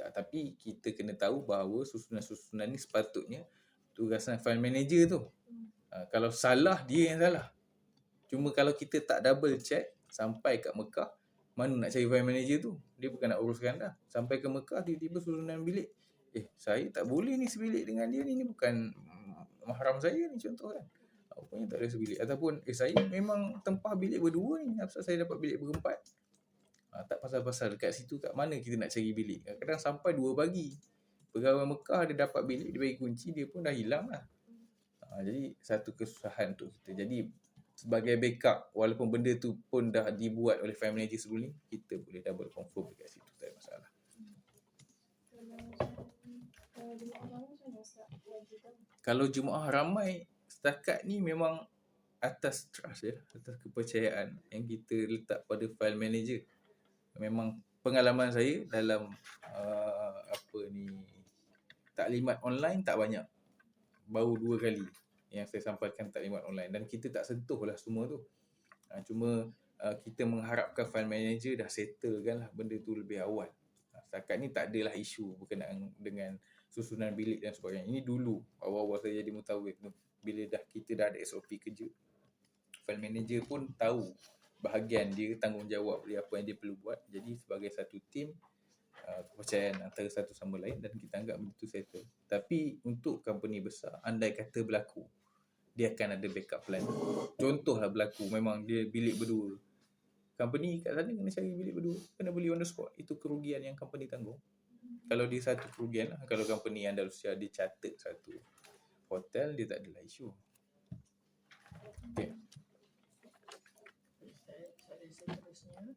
Tapi kita kena tahu bahawa susunan-susunan ni sepatutnya tugasan file manager tu. Kalau salah, dia yang salah. Cuma kalau kita tak double check sampai kat Mekah, mana nak cari file manager tu? Dia bukan nak uruskan dah. Sampai ke Mekah tiba-tiba susunan bilik, saya tak boleh ni sebilik dengan dia ni bukan mahram saya ni, contoh kan. Rupanya tak ada sebilik. Ataupun saya memang tempah bilik berdua ni, asal saya dapat bilik berempat. Tak pasal-pasal dekat situ, kat mana kita nak cari bilik. Kadang-kadang sampai 2 pagi. Pegawai Mekah dia dapat bilik, dia bagi kunci, dia pun dah hilang lah. Jadi satu kesusahan untuk kita. Jadi sebagai backup, walaupun benda tu pun dah dibuat oleh file manager sebelum ni, kita boleh double confirm dekat situ, tak ada masalah. Kalau jemaah ramai, setakat ni memang atas trust atas kepercayaan yang kita letak pada file manager. Memang pengalaman saya dalam taklimat online tak banyak. Baru 2 kali yang saya sampaikan taklimat online, dan kita tak sentuh lah semua tu. Cuma kita mengharapkan file manager dah settlekan lah benda tu lebih awal. Setakat ni tak adalah isu berkenaan dengan susunan bilik dan sebagainya. Ini dulu awal-awal saya jadi mutawif tu, bila kita dah ada SOP kerja, file manager pun tahu bahagian dia, tanggungjawab dia, apa yang dia perlu buat. Jadi sebagai satu tim, kepercayaan antara satu sama lain, dan kita anggap begitu settle. Tapi untuk company besar, andai kata berlaku, dia akan ada backup plan. Contohlah berlaku memang dia bilik berdua, company kat sana kena cari bilik berdua, kena beli on the spot. Itu kerugian yang company tanggung. Kalau dia satu kerugian lah. Kalau company Andalusia dia catat satu hotel, dia tak adalah isu. Okay. Soalan seterusnya,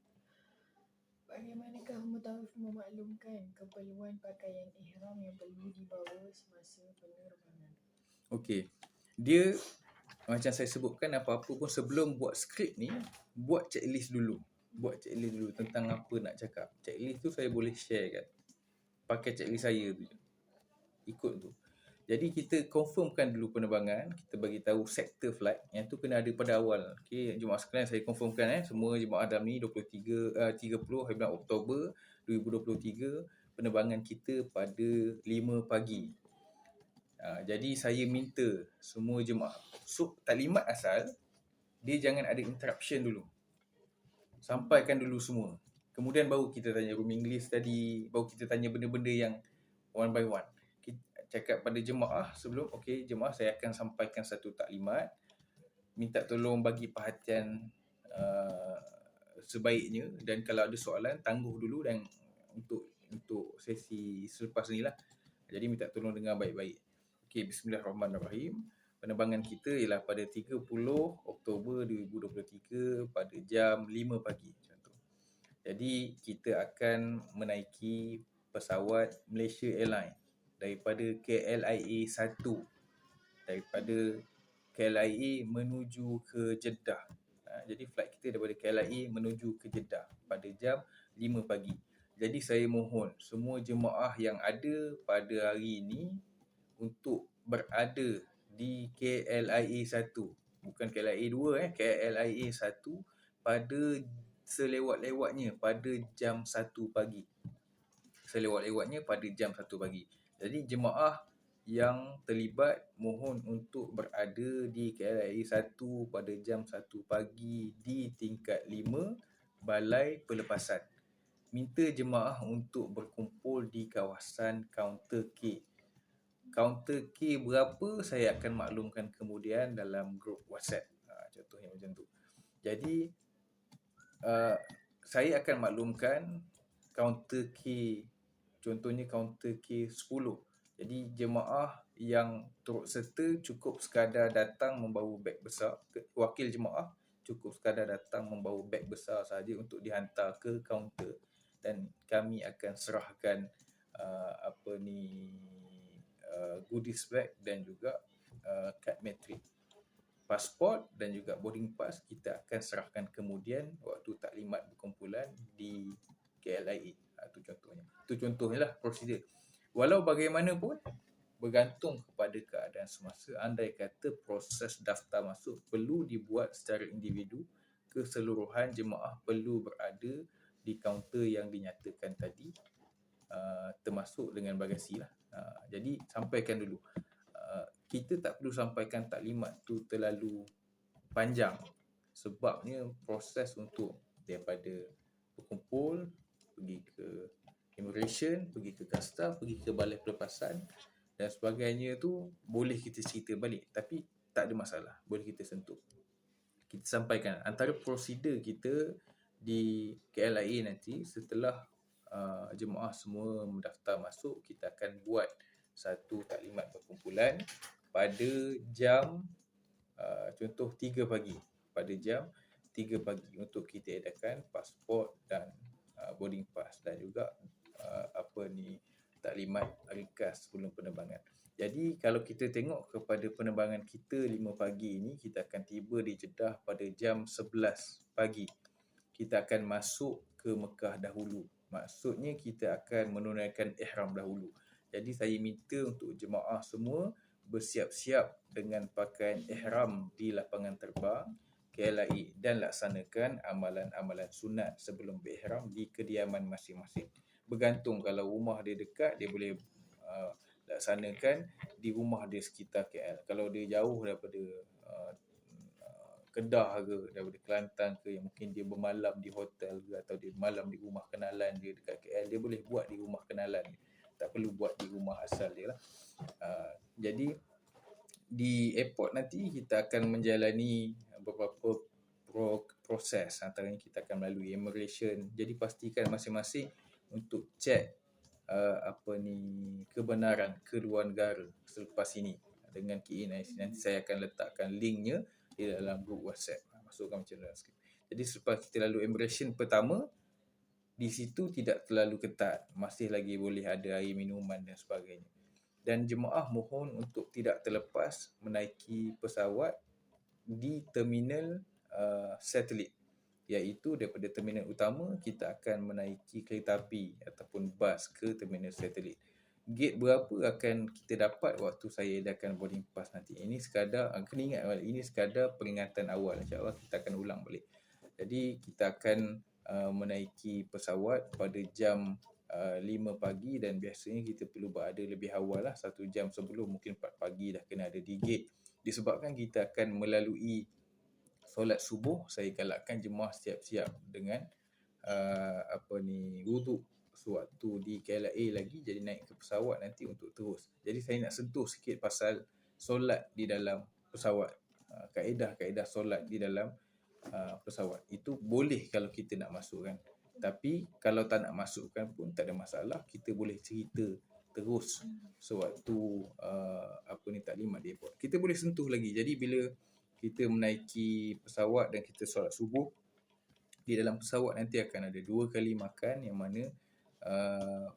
bagaimanakah mutawif memaklumkan keperluan pakaian ihram yang perlu dibawa semasa penerbangan? Okey. Dia macam saya sebutkan, apa-apa pun sebelum buat skrip ni, buat checklist dulu. Tentang apa nak cakap. Checklist tu saya boleh share kan. Pakai checklist saya tu je. Ikut tu. Jadi kita confirmkan dulu penerbangan, kita bagi tahu sektor flight, yang tu kena ada pada awal. Okey, jemaah sekalian, saya confirmkan semua jemaah dalam ni 30 hari bulan Oktober 2023, penerbangan kita pada 5 pagi. Jadi saya minta semua jemaah, taklimat asal dia jangan ada interruption dulu. Sampaikan dulu semua. Kemudian baru kita tanya rooming list tadi, baru kita tanya benda-benda yang one by one. Cakap pada jemaah sebelum, okey jemaah, saya akan sampaikan satu taklimat, minta tolong bagi perhatian sebaiknya, dan kalau ada soalan tangguh dulu, dan untuk sesi selepas ni lah. Jadi minta tolong dengar baik-baik. Okey, bismillahirrahmanirrahim. Penerbangan kita ialah pada 30 Oktober 2023 pada jam 5 pagi contoh. Jadi kita akan menaiki pesawat Malaysia Airlines daripada KLIA 1, daripada KLIA menuju ke Jeddah. Jadi flight kita daripada KLIA menuju ke Jeddah pada jam 5 pagi. Jadi saya mohon semua jemaah yang ada pada hari ini untuk berada di KLIA 1, bukan KLIA 2, KLIA 1 pada selewat-lewatnya pada jam 1 pagi. Selewat-lewatnya pada jam 1 pagi. Jadi jemaah yang terlibat mohon untuk berada di KLIA 1 pada jam 1 pagi di tingkat 5 Balai Pelepasan. Minta jemaah untuk berkumpul di kawasan kaunter K. Kaunter K berapa saya akan maklumkan kemudian dalam grup WhatsApp. Contohnya macam tu. Jadi saya akan maklumkan kaunter K, contohnya kaunter K 10. Jadi jemaah yang turut serta cukup sekadar datang membawa beg besar. Wakil jemaah cukup sekadar datang membawa beg besar sahaja untuk dihantar ke kaunter, dan kami akan serahkan goodies bag dan juga kad metrik. Pasport dan juga boarding pass kita akan serahkan kemudian waktu taklimat berkumpulan di KLIA. Itu contohnya. Itu contohnya lah prosedur. Walau bagaimanapun, bergantung kepada keadaan semasa. Andai kata proses daftar masuk perlu dibuat secara individu, keseluruhan jemaah perlu berada di kaunter yang dinyatakan tadi, termasuk dengan bagasi lah. Jadi sampaikan dulu. Kita tak perlu sampaikan taklimat tu terlalu panjang, sebabnya proses untuk daripada berkumpul, pergi ke immigration, pergi ke kasta, pergi ke balai pelepasan dan sebagainya tu boleh kita cerita balik, tapi tak ada masalah, boleh kita sentuh. Kita sampaikan antara prosedur kita di KLIA nanti setelah jemaah semua mendaftar masuk, kita akan buat satu taklimat perkumpulan pada jam contoh 3 pagi. Pada jam 3 pagi untuk kita edarkan pasport dan boarding pass dan juga taklimat ringkas sebelum penerbangan. Jadi kalau kita tengok kepada penerbangan kita 5 pagi ini, kita akan tiba di Jeddah pada jam 11 pagi. Kita akan masuk ke Mekah dahulu. Maksudnya kita akan menunaikan ihram dahulu. Jadi saya minta untuk jemaah semua bersiap-siap dengan pakaian ihram di lapangan terbang KLIA dan laksanakan amalan-amalan sunat sebelum berihram di kediaman masing-masing. Bergantung, kalau rumah dia dekat, dia boleh laksanakan di rumah dia sekitar KL. Kalau dia jauh daripada Kedah ke, daripada Kelantan ke, yang mungkin dia bermalam di hotel ke, atau dia bermalam di rumah kenalan dia dekat KL, dia boleh buat di rumah kenalan dia. Tak perlu buat di rumah asal dia lah. Jadi di airport nanti kita akan menjalani beberapa proses. Antaranya kita akan melalui immigration. Jadi pastikan masing-masing untuk cek kebenaran keluar negara selepas ini dengan KIC. Nanti saya akan letakkan linknya di dalam grup WhatsApp. Masukkan macam dalam skrip. Jadi selepas kita lalu immigration pertama, di situ tidak terlalu ketat, masih lagi boleh ada air minuman dan sebagainya. Dan jemaah mohon untuk tidak terlepas menaiki pesawat di terminal satelit, iaitu daripada terminal utama kita akan menaiki kereta api ataupun bas ke terminal satelit. Gate berapa akan kita dapat waktu saya edarkan boarding pass nanti. Ini sekadar, kena ingat, ini sekadar peringatan awal. InsyaAllah kita akan ulang balik. Jadi kita akan menaiki pesawat pada jam 5 pagi dan biasanya kita perlu berada lebih awal lah, 1 jam sebelum, mungkin 4 pagi dah kena ada di gate. Disebabkan kita akan melalui solat subuh, saya galakkan jemaah siap-siap dengan wuduk sewaktu di KLIA lagi, jadi naik ke pesawat nanti untuk terus. Jadi saya nak sentuh sikit pasal solat di dalam pesawat, kaedah-kaedah solat di dalam pesawat. Itu boleh kalau kita nak masukkan. Tapi kalau tak nak masukkan pun tak ada masalah, kita boleh cerita terus sewaktu taklimat di airport. Kita boleh sentuh lagi. Jadi bila kita menaiki pesawat dan kita solat subuh, di dalam pesawat nanti akan ada 2 kali makan, yang mana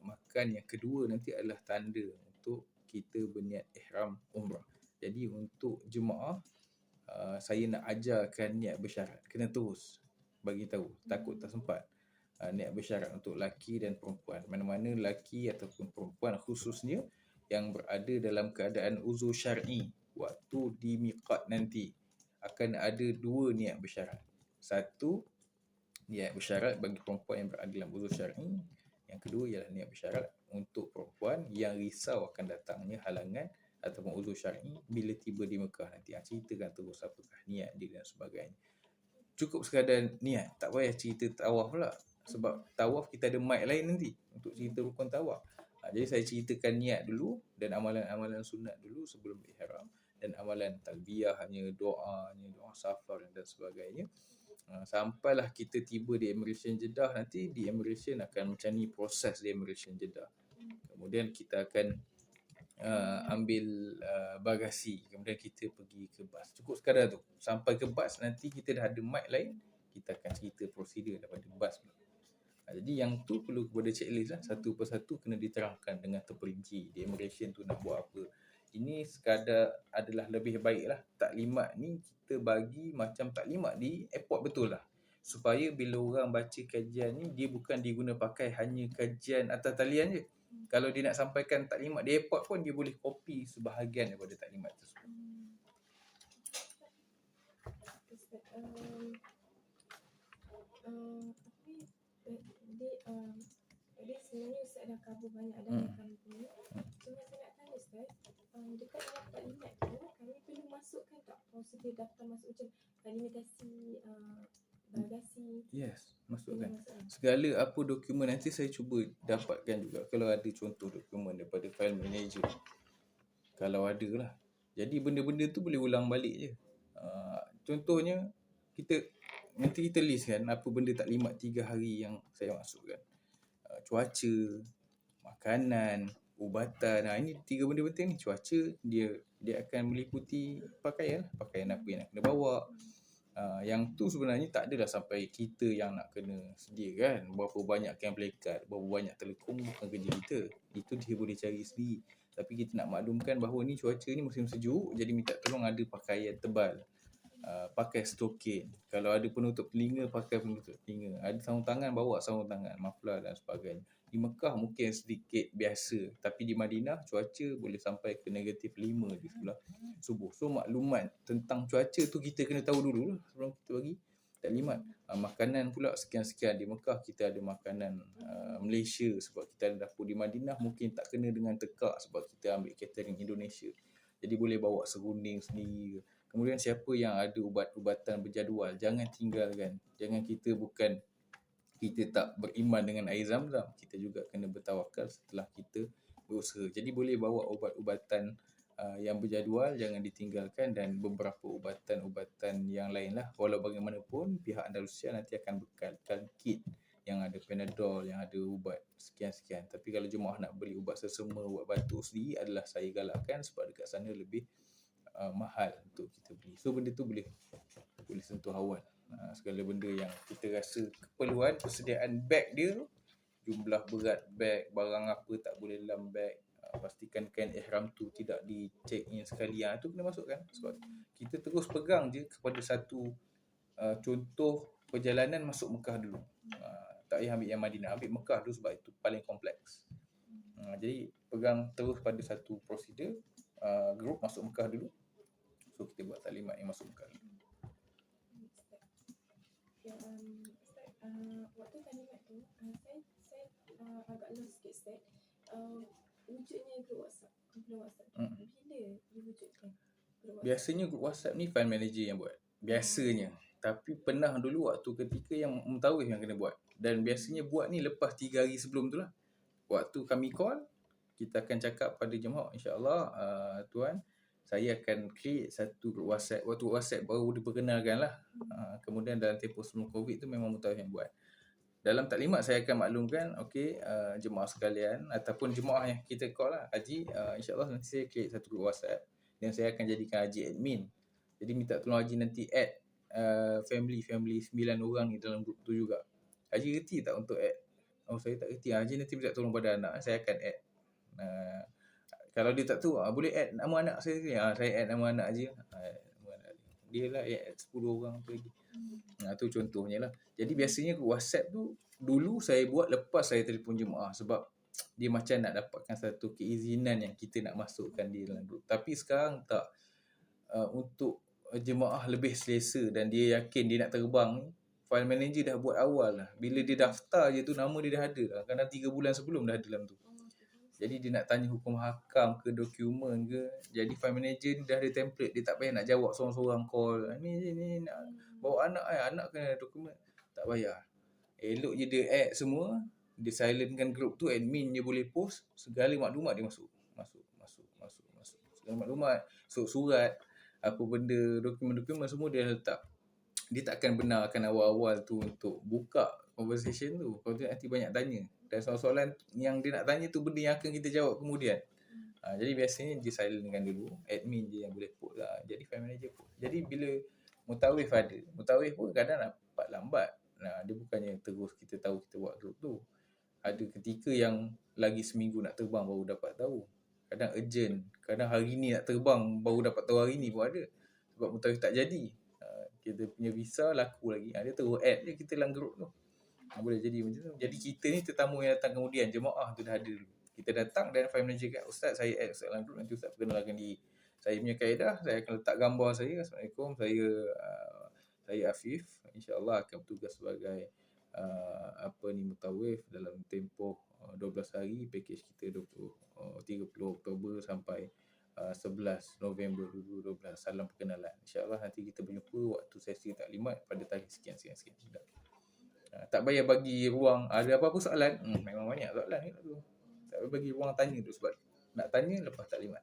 makan yang kedua nanti adalah tanda untuk kita berniat ihram umrah. Jadi untuk jemaah, saya nak ajarkan niat bersyarat. Kena terus bagi tahu, takut tak sempat. Niat bersyarat untuk lelaki dan perempuan. Mana-mana lelaki ataupun perempuan khususnya yang berada dalam keadaan uzur syar'i, waktu di miqat nanti akan ada 2 niat bersyarat. 1 niat bersyarat bagi perempuan yang berada dalam uzur syar'i. Yang kedua ialah niat bersyarat untuk perempuan yang risau akan datangnya halangan ataupun uzur syar'i bila tiba di Mekah nanti. Ceritakan terus apakah niat dia dan sebagainya. Cukup sekadar niat, tak payah cerita tawaf pula. Sebab tawaf kita ada mic lain nanti untuk cerita rukun tawaf. Jadi saya ceritakan niat dulu dan amalan-amalan sunat dulu sebelum ihram, dan amalan talbiyah, hanya doa safar dan sebagainya. Sampailah kita tiba di Emirates Jeddah nanti. Di Emirates akan macam ni proses di Emirates Jeddah. Kemudian kita akan ambil bagasi, kemudian kita pergi ke bas. Cukup sekadar tu. Sampai ke bas nanti kita dah ada mic lain, kita akan cerita prosedur daripada bas pula. Jadi yang tu perlu kepada checklist lah. Satu persatu kena diterangkan dengan terperinci. Di immigration tu nak buat apa. Ini sekadar adalah lebih baik lah. Taklimat ni kita bagi macam taklimat di airport betul lah. Supaya bila orang baca kajian ni, dia bukan diguna pakai hanya kajian atas talian je. Kalau dia nak sampaikan taklimat di airport pun, dia boleh copy sebahagian daripada taklimat tersebut. Jadi sebenarnya Ustaz dah cover banyak dalam kami punya. Cuma saya nak tanya Ustaz, dekat dalam taklimat tu, kami perlu masukkan tak prosedur daftar masuk macam kalimitasi, bagasi? Yes, masukkan. Segala apa dokumen nanti saya cuba dapatkan juga. Kalau ada contoh dokumen daripada file manager. Kalau ada lah. Jadi benda-benda tu boleh ulang balik je. Contohnya, nanti kita list kan apa benda taklimat 3 hari yang saya masukkan. Cuaca, makanan, ubatan. Ini 3 benda penting ni. Cuaca, dia akan meliputi pakaian apa yang nak kena bawa. Yang tu sebenarnya tak adalah sampai kita yang nak kena sediakan. Berapa banyak kain pelekat, berapa banyak telekung, bukan kerja kita. Itu dia boleh cari sendiri. Tapi kita nak maklumkan bahawa ni cuaca ni musim sejuk, jadi minta tolong ada pakaian tebal. Pakai stokin. Kalau ada penutup telinga, pakai penutup telinga. Ada sarung tangan, bawa sarung tangan, muffler dan sebagainya. Di Mekah mungkin sedikit biasa, tapi di Madinah cuaca boleh sampai ke -5 di sebelah subuh. So maklumat tentang cuaca tu kita kena tahu dulu lah sebelum kita bagi taklimat. Makanan pula sekian-sekian. Di Mekah kita ada makanan Malaysia sebab kita ada dapur. Di Madinah mungkin tak kena dengan tekak sebab kita ambil catering Indonesia. Jadi boleh bawa serunding sendiri. Kemudian siapa yang ada ubat-ubatan berjadual, jangan tinggalkan. Jangan kita tak beriman dengan air Zam-Zam. Kita juga kena bertawakal setelah kita berusaha. Jadi boleh bawa ubat-ubatan yang berjadual, jangan ditinggalkan, dan beberapa ubatan-ubatan yang lain lah. Walau bagaimanapun, pihak Andalusia nanti akan bekalkan kit yang ada Panadol, yang ada ubat sekian-sekian. Tapi kalau jemaah nak beli ubat sesama, ubat batuk sendiri, adalah saya galakkan sebab dekat sana lebih mahal untuk kita beli. So benda tu boleh sentuh awal. Segala benda yang kita rasa keperluan, persediaan beg dia, jumlah berat beg, barang apa tak boleh dalam beg, pastikan kain ihram tu tidak di check in sekali. Tu kena masukkan sebab kita terus pegang je kepada satu contoh perjalanan masuk Mekah dulu. Tak payah ambil yang Madinah, ambil Mekah dulu sebab itu paling kompleks. Jadi pegang terus pada satu prosedur, grup masuk Mekah dulu. So kita buat taklimat yang masuk Mekah dulu. Waktu taklimat tu, saya agak lost sikit Ustaz. Wujudnya grup WhatsApp, kumpulan WhatsApp. Bila diwujudkan grup WhatsApp? Biasanya grup WhatsApp ni file manager yang buat. Biasanya. Tapi pernah dulu waktu ketika yang mutawif yang kena buat. Dan biasanya buat ni lepas 3 hari sebelum tu lah. Waktu kami call, kita akan cakap pada jemaah, insyaAllah tuan, saya akan create satu grup WhatsApp. Waktu WhatsApp baru diperkenalkan lah. Kemudian dalam tempoh sebelum COVID tu memang mutawif yang buat. Dalam taklimat saya akan maklumkan, jemaah sekalian ataupun jemaah yang kita call lah, Haji, insyaAllah nanti saya create satu grup WhatsApp dan saya akan jadikan Haji admin. Jadi minta tolong Haji nanti add family 9 orang ni dalam grup tu juga. Haji reti tak untuk add? Saya tak reti. Haji nanti minta tolong pada anak, saya akan add. Kalau dia tak tahu, boleh add nama anak saya ke? Saya add nama anak je. Dia lah add 10 orang tu lagi. Tu contohnya lah. Jadi biasanya WhatsApp tu dulu saya buat lepas saya telefon jemaah sebab dia macam nak dapatkan satu keizinan yang kita nak masukkan di dalam grup. Tapi sekarang tak. Untuk jemaah lebih selesa dan dia yakin dia nak terbang ni, file manager dah buat awal lah. Bila dia daftar je tu, nama dia dah ada lah. Kadang 3 bulan sebelum dah ada dalam tu. Jadi dia nak tanya hukum hakam ke dokumen ke. Jadi file manager ni dah ada template, dia tak payah nak jawab seorang-seorang call. Ni nak bawa anak anak kena dokumen. Tak payah. Elok je dia add semua, dia silentkan group tu, admin je boleh post, segala maklumat dia masuk. Segala maklumat, surat, apa benda, dokumen-dokumen semua dia letak. Dia takkan benarkan awal-awal tu untuk buka conversation tu. Kalau tu nanti banyak tanya. Dan soalan-soalan yang dia nak tanya tu benda yang akan kita jawab kemudian. Jadi biasanya dia silentkan dulu, admin je yang boleh post lah. Jadi file manager post. Jadi bila mutawif ada, mutawif pun kadang dapat lambat. Dia bukannya terus kita tahu kita buat group tu. Ada ketika yang lagi seminggu nak terbang baru dapat tahu. Kadang urgent, kadang hari ni nak terbang baru dapat tahu hari ni pun ada. Sebab mutawif tak jadi. Kita punya visa laku lagi. Dia terus add je kita dalam group tu. Boleh jadi macam tu. Jadi kita ni tetamu yang datang kemudian. Jemaah tu dah ada dulu. Kita datang dan file manager kat Ustaz, saya add Ustaz dalam group. Nanti Ustaz perkenalkan diri. Saya punya kaedah, saya akan letak gambar saya. Assalamualaikum, saya Afif. InsyaAllah akan bertugas sebagai mutawif dalam tempoh 12 hari. Package kita 30 Oktober sampai 11 November 2012. Salam perkenalan. InsyaAllah nanti kita berjumpa waktu sesi taklimat pada tarikh sekian. Tak payah bagi ruang. Ada apa-apa soalan? Memang banyak soalan ni tu. Tak payah bagi ruang tanya tu sebab nak tanya lepas taklimat.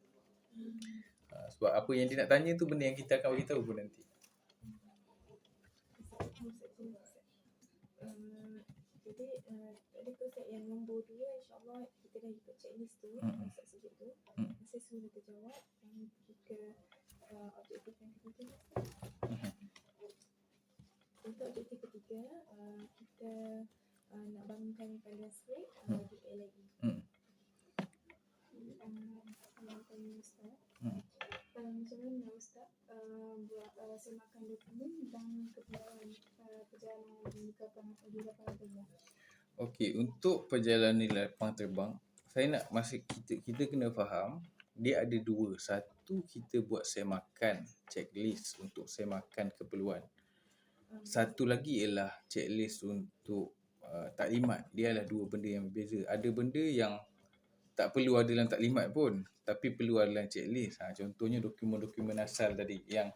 Sebab apa yang dia nak tanya tu benda yang kita akan beritahu pun nanti. Jadi tadi Ustaz yang nombor 2, insyaAllah kita dah ikut checklist tu, Ustaz sebut tu. Saya semua dah terjawab. Yang ketiga, objektif yang ketiga, untuk objektif ketiga, kita nak bangunkan kalian straight di LAE. Yang tanya Ustaz, macam mana Ustaz buat semakan dokumen dan perjalanan di lapangan terbang? Okey, untuk perjalanan di lapangan terbang, saya nak kita kena faham dia ada dua. Satu, kita buat semakan checklist untuk semakan keperluan. Satu lagi ialah checklist untuk taklimat. Dia adalah dua benda yang berbeza. Ada benda yang tak perlu ada dalam taklimat pun, tapi perlu ada dalam checklist. Contohnya dokumen-dokumen asal tadi yang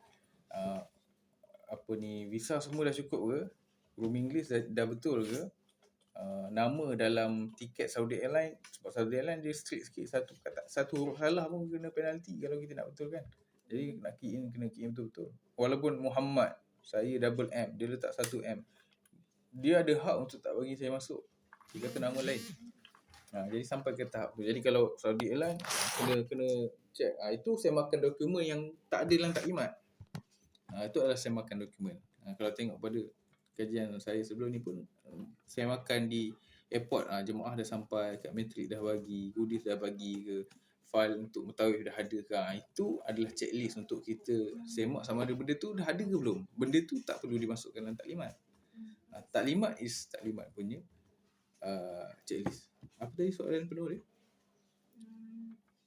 visa semua dah cukup ke? Roaming list dah betul ke? Nama dalam tiket Saudi Airlines, sebab Saudi Airlines dia strict sikit, satu huruf salah pun kena penalti kalau kita nak betulkan. Jadi nak kena key in betul-betul. Walaupun Muhammad, saya double M, dia letak 1M. Dia ada hak untuk tak bagi saya masuk. Dia kata nama lain. Jadi sampai ke tahap tu. Jadi kalau Saudi Airlines kena check. Itu saya makan dokumen yang tak ada dalam taklimat. Itu adalah saya makan dokumen. Kalau tengok pada kajian saya sebelum ni pun, saya makan di airport. Jemaah dah sampai, kat matrik dah bagi, goodies dah bagi ke, file untuk mutawif dah ada ke. Itu adalah checklist untuk kita semak sama ada benda tu dah ada ke belum. Benda tu tak perlu dimasukkan dalam taklimat. Taklimat punya checklist. Apa tadi soalan penuh dia?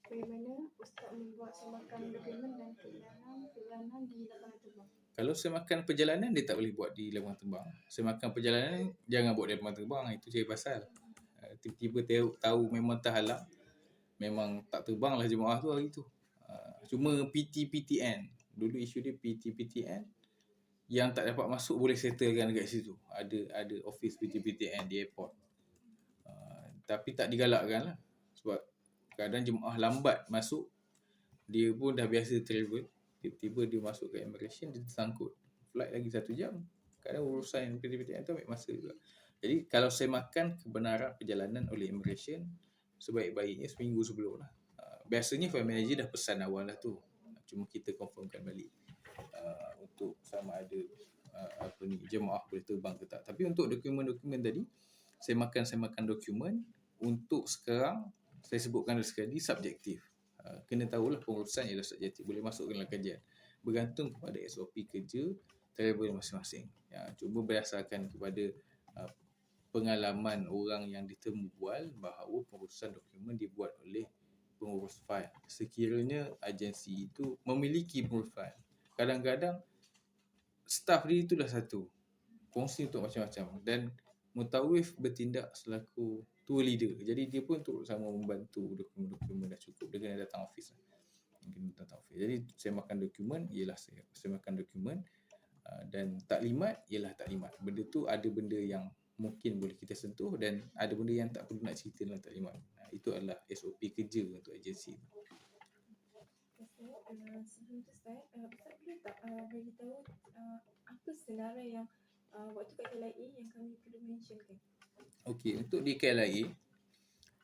Bagaimana Ustaz membuat semakan dokumen dan perjalanan di lapangan terbang? Kalau semakan perjalanan, dia tak boleh buat di lapangan terbang. Semakan perjalanan, jangan buat di lapangan terbang. Itu cari pasal. Tiba-tiba tahu memang terhalang, memang tak terbang lah jemaah tu hari tu. Cuma PTPTN. Dulu isu dia PTPTN. Yang tak dapat masuk boleh settlekan dekat situ. Ada office PTPTN di airport. Tapi tak digalakkan lah. Sebab kadang jemaah lambat masuk, dia pun dah biasa travel. Tiba-tiba dia masuk ke immigration, dia tersangkut. Flight lagi 1 jam. Kadang urusan PTPTN tu ambil masa juga. Jadi kalau semakan kebenaran perjalanan oleh immigration, sebaik-baiknya seminggu sebelum lah. Biasanya file manager dah pesan awal lah tu. Cuma kita confirmkan balik untuk sama ada jemaah boleh terbang ke tak. Tapi untuk dokumen-dokumen tadi, saya makan dokumen untuk sekarang saya sebutkan sekali subjektif. Kena tahulah pengurusan ialah subjektif, boleh masuk dalam kajian. Bergantung kepada SOP kerja travel masing-masing. Cuma berdasarkan kepada pengalaman orang yang ditemu bual bahawa pengurusan dokumen dibuat oleh pengurus fail. Sekiranya agensi itu memiliki pengurus fail. Kadang-kadang staf dia itulah satu. Kongsi untuk macam-macam. Dan mutawif bertindak selaku tour leader. Jadi dia pun turut sama membantu dokumen-dokumen dah cukup. Dia kena datang office lah. Jadi semakan dokumen ialah semakan dokumen, dan taklimat ialah taklimat. Benda tu ada benda yang mungkin boleh kita sentuh dan ada benda yang tak perlu nak cerita dalam taklimat. Itu adalah SOP kerja untuk agensi. Sebelum tu Ustaz, Ustaz boleh tak bagi tahu apa senarai yang waktu kat KLIA yang kami perlu mentionkan? Okey, untuk di KLIA,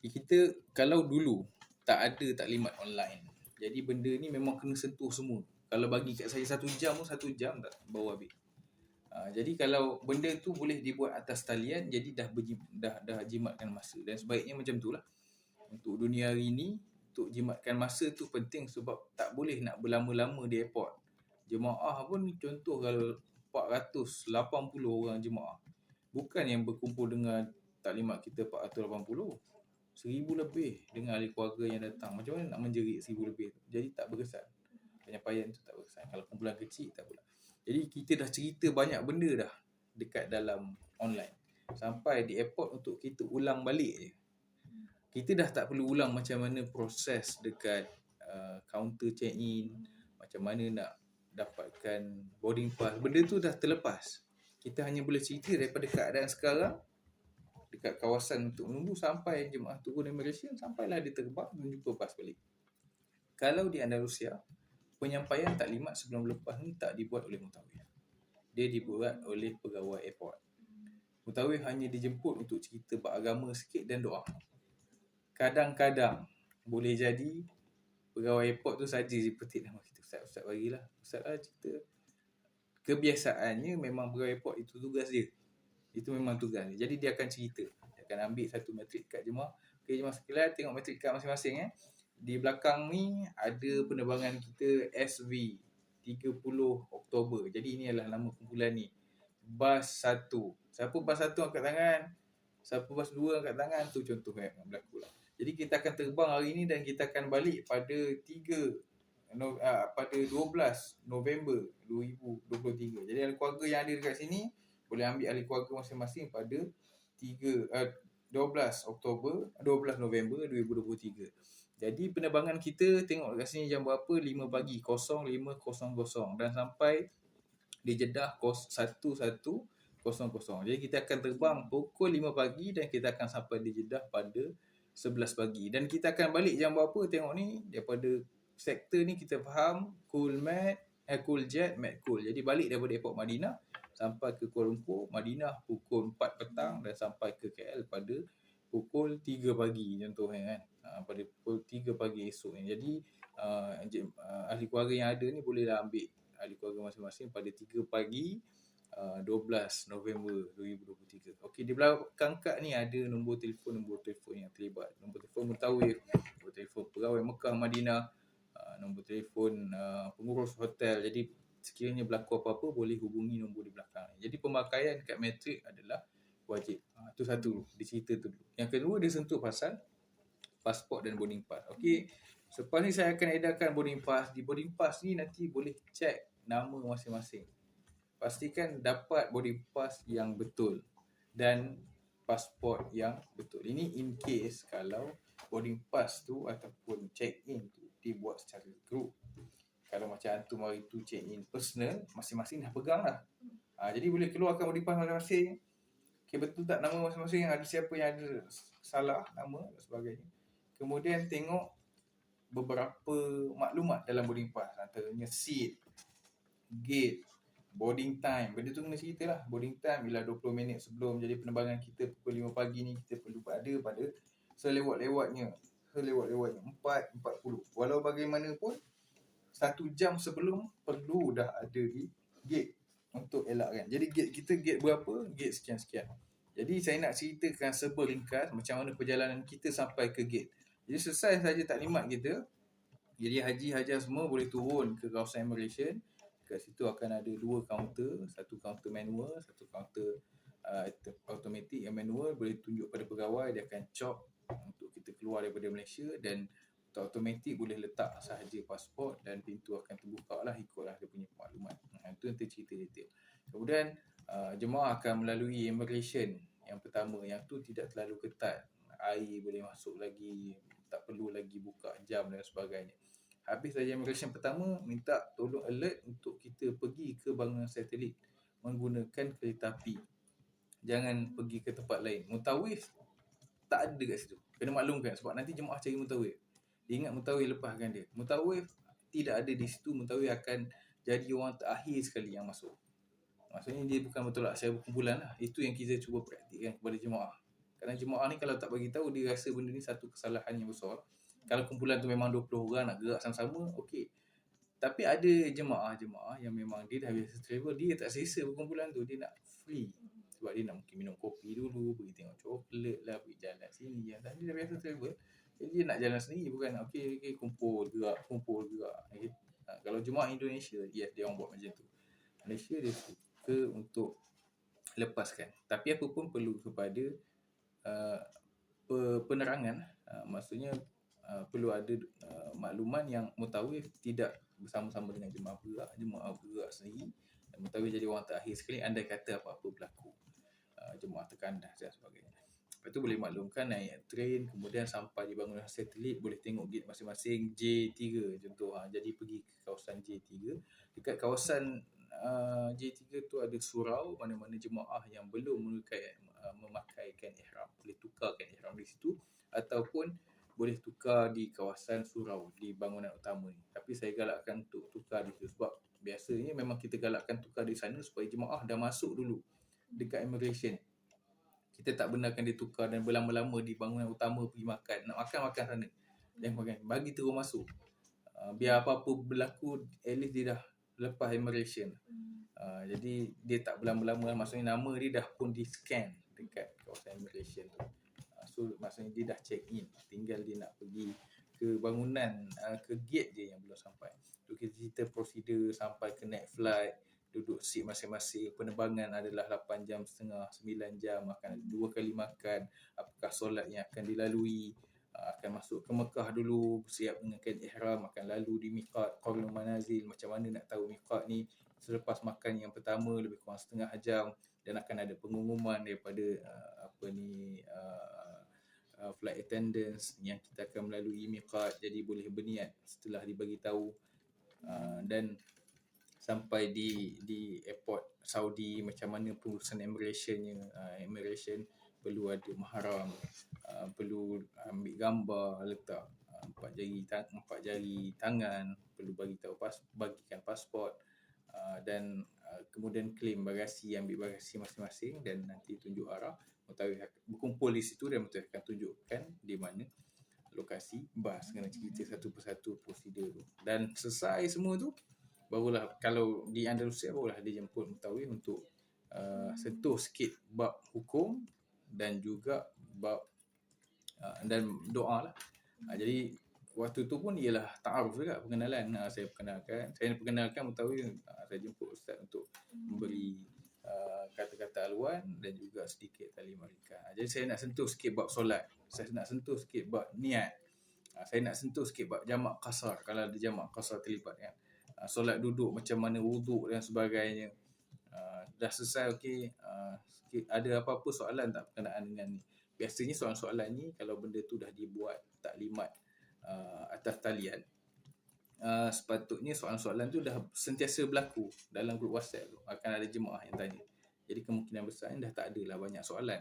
kita kalau dulu tak ada taklimat online. Jadi benda ni memang kena sentuh semua. Kalau bagi kat saya 1 jam pun 1 jam tak bawa habis. Jadi kalau benda tu boleh dibuat atas talian, jadi dah jimatkan masa. Dan sebaiknya macam tu lah. Untuk dunia hari ni, untuk jimatkan masa tu penting sebab tak boleh nak berlama-lama di airport. Jemaah pun contoh kalau 480 orang jemaah. Bukan yang berkumpul dengan taklimat kita 480. 1000 lebih dengan ahli keluarga yang datang. Macam mana nak menjerit 1000 lebih tu? Jadi tak berkesan. Penyampaian tu tak berkesan. Kalau kumpulan kecil tak pula. Jadi kita dah cerita banyak benda dah dekat dalam online. Sampai di airport untuk kita ulang balik je. Kita dah tak perlu ulang macam mana proses dekat counter check-in, macam mana nak dapatkan boarding pass. Benda tu dah terlepas. Kita hanya boleh cerita daripada keadaan sekarang dekat kawasan untuk menunggu sampai jemaah turun dari Malaysia, sampailah dia terbang dan jumpa bas balik. Kalau di Andalusia, penyampaian taklimat sebelum lepas ni tak dibuat oleh mutawif. Dia dibuat oleh pegawai airport. Mutawif hanya dijemput untuk cerita beragama sikit dan doa. Kadang-kadang boleh jadi pegawai airport tu saja je petik nama kita. Ustaz bagilah. Ustaz lah cerita. Kebiasaannya memang pegawai airport itu tugas dia. Itu memang tugas dia. Jadi dia akan cerita. Dia akan ambil satu matrik kad jemaah. Okay, jemaah sekalian tengok matrik kad masing-masing. Di belakang ni ada penerbangan kita SV 30 Oktober. Jadi ini adalah nama kumpulan ni. Bas 1. Siapa bas 1 angkat tangan? Siapa bas 2 angkat tangan? Tu contoh yang berlaku lah. Jadi kita akan terbang hari ni dan kita akan balik pada 12 November 2023. Jadi ahli keluarga yang ada dekat sini boleh ambil ahli keluarga masing-masing pada 12 November 2023. Jadi penerbangan kita tengok dekat sini jam berapa? 5 pagi, 05.00 dan sampai di Jeddah 11.00. Jadi kita akan terbang pukul 5 pagi dan kita akan sampai di Jeddah pada 11 pagi. Dan kita akan balik jam berapa? Tengok ni daripada sektor ni kita faham Cool Jet, Mad Cool. Jadi balik daripada airport Madinah sampai ke Kuala Lumpur, Madinah pukul 4 petang dan sampai ke KL pada pukul 3 pagi contohnya kan. Pada pukul 3 pagi esok ni. Jadi ahli keluarga yang ada ni bolehlah ambil ahli keluarga masing-masing pada 3 pagi 12 November 2023. Okey, di belakang kad ni ada nombor telefon yang terlibat. Nombor telefon mutawif, nombor telefon pegawai Mekah Madinah, nombor telefon pengurus hotel. Jadi sekiranya berlaku apa-apa boleh hubungi nombor di belakang. Jadi pemakaian kad matrik adalah wajib. Itu satu, dicerita tu dulu. Yang kedua dia sentuh pasal pasport dan boarding pass. Okey, selepas ni saya akan edarkan boarding pass. Di boarding pass ni nanti boleh cek nama masing-masing. Pastikan dapat boarding pass yang betul dan pasport yang betul. Ini in case kalau boarding pass tu ataupun check-in tu dibuat secara group. Kalau macam antum hari tu check-in personal, masing-masing dah pegang lah. Jadi boleh keluarkan boarding pass masing-masing. Okay, betul tak nama masing-masing, ada siapa yang ada salah nama dan sebagainya. Kemudian tengok beberapa maklumat dalam boarding pass. Antaranya seat, gate, boarding time. Benda tu kena cerita lah. Boarding time ialah 20 minit sebelum. Jadi penerbangan kita pukul 5 pagi ni kita perlu ada pada selewat-lewatnya 4.40. Walau bagaimanapun 1 jam sebelum perlu dah ada di gate untuk elakkan. Jadi gate kita gate berapa? Gate sekian-sekian. Jadi saya nak ceritakan seberringkas macam mana perjalanan kita sampai ke gate. Jadi selesai saja taklimat kita. Jadi haji-hajar semua boleh turun ke kawasan immigration. Kat situ akan ada 2 kaunter, satu kaunter manual, satu kaunter automatic. Yang manual boleh tunjuk pada pegawai, dia akan chop untuk kita keluar daripada Malaysia, dan untuk automatic boleh letak sahaja pasport dan pintu akan terbuka lah, ikutlah dia punya maklumat. Itu nanti cerita detail. Kemudian jemaah akan melalui immigration yang pertama, yang tu tidak terlalu ketat. air boleh masuk lagi, tak perlu lagi buka jam dan sebagainya. Habis saja immigration pertama, minta tolong alert untuk kita pergi ke bangunan satelit menggunakan kereta api. Jangan pergi ke tempat lain. Mutawif tak ada kat situ. Kena maklumkan sebab nanti jemaah cari mutawif. Dia ingat mutawif lepaskan dia. Mutawif tidak ada di situ. Mutawif akan jadi orang terakhir sekali yang masuk. Maksudnya dia bukan betul asyara berkumpulan lah. Itu yang kita cuba praktikkan kepada jemaah. Kerana jemaah ni kalau tak bagi tahu, dia rasa benda ni satu kesalahan yang besar. Kalau kumpulan tu memang 20 orang nak gerak sama-sama, okey. Tapi ada jemaah-jemaah yang memang dia dah biasa travel, dia tak selesa berkumpulan tu, dia nak free. Sebab dia nak mungkin minum kopi dulu, pergi tengok coklat lah, pergi jalan sini. Dia dah biasa travel, jadi dia nak jalan sendiri, bukan okey kumpul gerak. Okay. Kalau jemaah Indonesia, yes, dia orang buat macam tu. Malaysia dia suka untuk lepaskan. Tapi apa pun perlu kepada penerangan. Maksudnya perlu ada makluman yang mutawif tidak bersama-sama dengan jemaah bergerak sendiri, dan mutawif jadi orang terakhir sekali andai kata apa-apa berlaku, jemaah terkandas dan sebagainya. Lepas tu boleh maklumkan naik train, kemudian sampai di bangunan satelit, boleh tengok gate masing-masing. J3 contoh, jadi pergi ke kawasan J3. Dekat kawasan J3 tu ada surau mana-mana jemaah yang belum memakaikan ihram boleh tukarkan ihram di situ, ataupun boleh tukar di kawasan surau di bangunan utama ni. Tapi saya galakkan untuk tukar di situ sebab biasanya memang kita galakkan tukar di sana supaya jemaah dah masuk dulu dekat immigration. Kita tak benarkan dia tukar dan berlama-lama di bangunan utama pergi makan. Nak makan sana. Jangan makan. Bagi terus masuk. Biar apa-apa berlaku, at least dia dah lepas immigration. Jadi dia tak berlama-lama. Maksudnya nama dia dah pun di scan dekat kawasan immigration tu. So maksudnya dia dah check in. Tinggal dia nak pergi ke bangunan, ke gate je yang belum sampai. So kita cerita prosedur sampai ke naik flight, duduk seat masing-masing. Penerbangan adalah 8 jam setengah, 9 jam. Akan ada 2 kali makan. Apakah solat yang akan dilalui. Akan masuk ke Mekah dulu, siap dengan kain ihram, akan lalu di miqat, Qarnul Manazil. Macam mana nak tahu miqat ni? Selepas makan yang pertama lebih kurang setengah jam, dan akan ada pengumuman daripada flight attendants yang kita akan melalui miqat. Jadi boleh berniat setelah dibagi tahu, dan sampai di airport Saudi, macam mana pengurusan immigration perlu ada mahram, perlu ambil gambar, letak 4 jari tangan, perlu bagikan pasport, dan kemudian claim bagasi, ambil bagasi masing-masing, dan nanti tunjuk arah. Mutawif berkumpul di situ dan mutawif akan tunjukkan di mana lokasi bas. Kena cerita satu persatu prosedur tu, dan selesai semua tu, barulah kalau di Andalusia barulah dia jemput mutawif untuk sentuh sikit bab hukum dan juga bab dan doa lah. Jadi waktu tu pun ialah ta'aruf juga, pengenalan. Saya perkenalkan mutawif, saya jemput ustaz untuk memberi kata-kata haluan dan juga sedikit tali marikan. Jadi saya nak sentuh sikit bab solat, saya nak sentuh sikit bab niat, saya nak sentuh sikit bab jamak qasar, kalau ada jamak qasar terlibat kan. Solat duduk macam mana, wuduk dan sebagainya. Dah selesai, okey. Ada apa-apa soalan tak berkenaan dengan ni? Biasanya soalan-soalan ni kalau benda tu dah dibuat taklimat atas talian, sepatutnya soalan-soalan tu dah sentiasa berlaku dalam grup WhatsApp tu. Akan ada jemaah yang tanya. Jadi kemungkinan besar dah tak adalah banyak soalan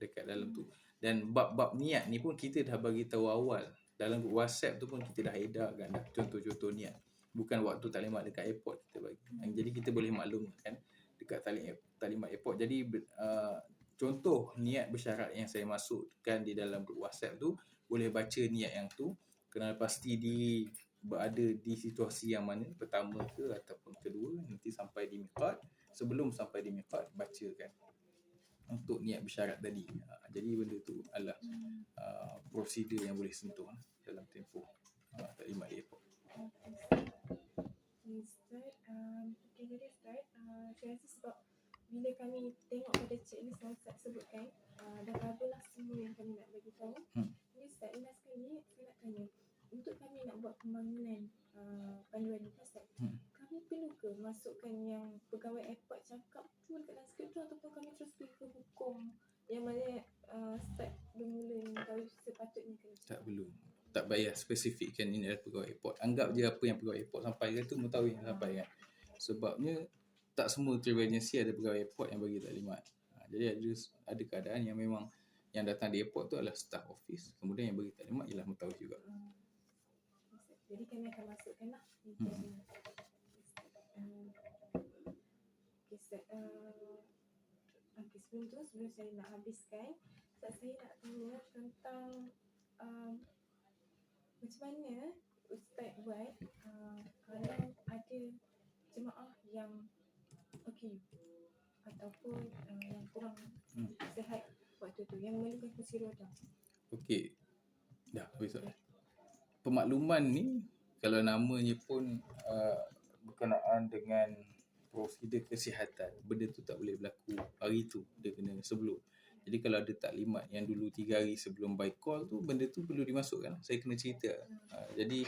dekat dalam tu. Dan bab-bab niat ni pun kita dah bagi tahu awal. Dalam grup WhatsApp tu pun kita dah edarkan dah contoh-contoh niat. Bukan waktu taklimat dekat airport kita bagi. Jadi kita boleh maklumkan dekat taklimat airport. Jadi contoh niat bersyarat yang saya masukkan di dalam grup WhatsApp tu, boleh baca niat yang tu. Kena pasti berada di situasi yang mana, pertama ke ataupun kedua, nanti sampai di miqat. Sebelum sampai di miqat, bacakan untuk niat bersyarat tadi. Jadi benda tu adalah prosedur yang boleh sentuh dalam tempoh taklimat di airport. Jadi Ustaz, saya rasa sebab bila kami tengok pada checklist yang Ustaz sebutkan, dah cover lah semua yang kami nak bagi tahu. Jadi Ustaz, last kali saya nak tanya, untuk kami nak buat pembangunan panduan ni Ustaz, kami perlu ke masukkan yang pegawai airport cakap tu dekat dalam skrip tu, ataupun kami terus pergi ke hukum yang mana start bermula ni tahu tak payah spesifikkan ini adalah pegawai airport. Anggap je apa yang pegawai airport sampai tu mengetahui yang sampai kan. Sebabnya tak semua travel agency ada pegawai airport yang bagi taklimat. Jadi ada keadaan yang memang yang datang di airport tu adalah staff office, kemudian yang bagi taklimat ialah mengetahui juga. Jadi kami akan masukkan lah. Sebelum saya nak habiskan, saya nak tanya tentang macam mana Ustaz buat kalau ada jemaah yang okey ataupun yang kurang sihat waktu tu, yang memerlukan kursi roda. Okey. Dah habis soalan. Pemakluman ni kalau namanya pun berkenaan dengan prosedur kesihatan, benda tu tak boleh berlaku hari tu, dia kena sebelum. Jadi kalau ada taklimat yang dulu 3 hari sebelum by call tu, benda tu perlu dimasukkan. Saya kena cerita. Jadi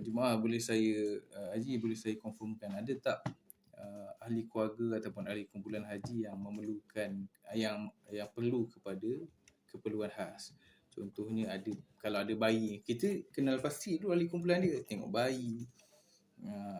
jemaah boleh saya Haji boleh saya confirmkan, ada tak ahli keluarga ataupun ahli kumpulan haji yang memerlukan yang perlu kepada keperluan khas. Contohnya kalau ada bayi, kita kenal pasti dulu ahli kumpulan dia, tengok bayi,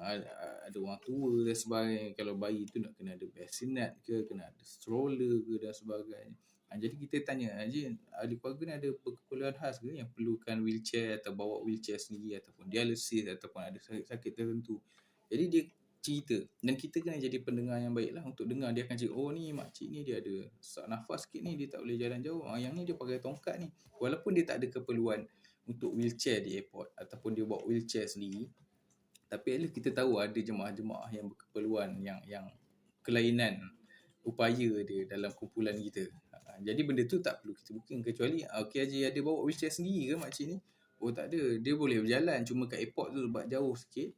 ada orang tua dan sebagainya. Kalau bayi tu nak kena ada bassinet ke, kena ada stroller ke dan sebagainya. Jadi kita tanya, Haji, ahli keluarga ni ada keperluan khas ke yang perlukan wheelchair atau bawa wheelchair sendiri ataupun dialisis ataupun ada sakit tertentu. Jadi dia cerita, dan kita kena jadi pendengar yang baik lah untuk dengar. Dia akan cakap, oh ni makcik ni dia ada sesak nafas sikit ni, dia tak boleh jalan jauh. Yang ni dia pakai tongkat ni. Walaupun dia tak ada keperluan untuk wheelchair di airport ataupun dia bawa wheelchair sendiri, tapi at least kita tahu ada jemaah-jemaah yang berkeperluan yang kelainan upaya dia dalam kumpulan kita. Jadi benda tu tak perlu kita booking, kecuali okey Haji ada bawa wheelchair sendiri ke makcik ni? Oh tak ada, dia boleh berjalan, cuma kat airport tu sebab jauh sikit.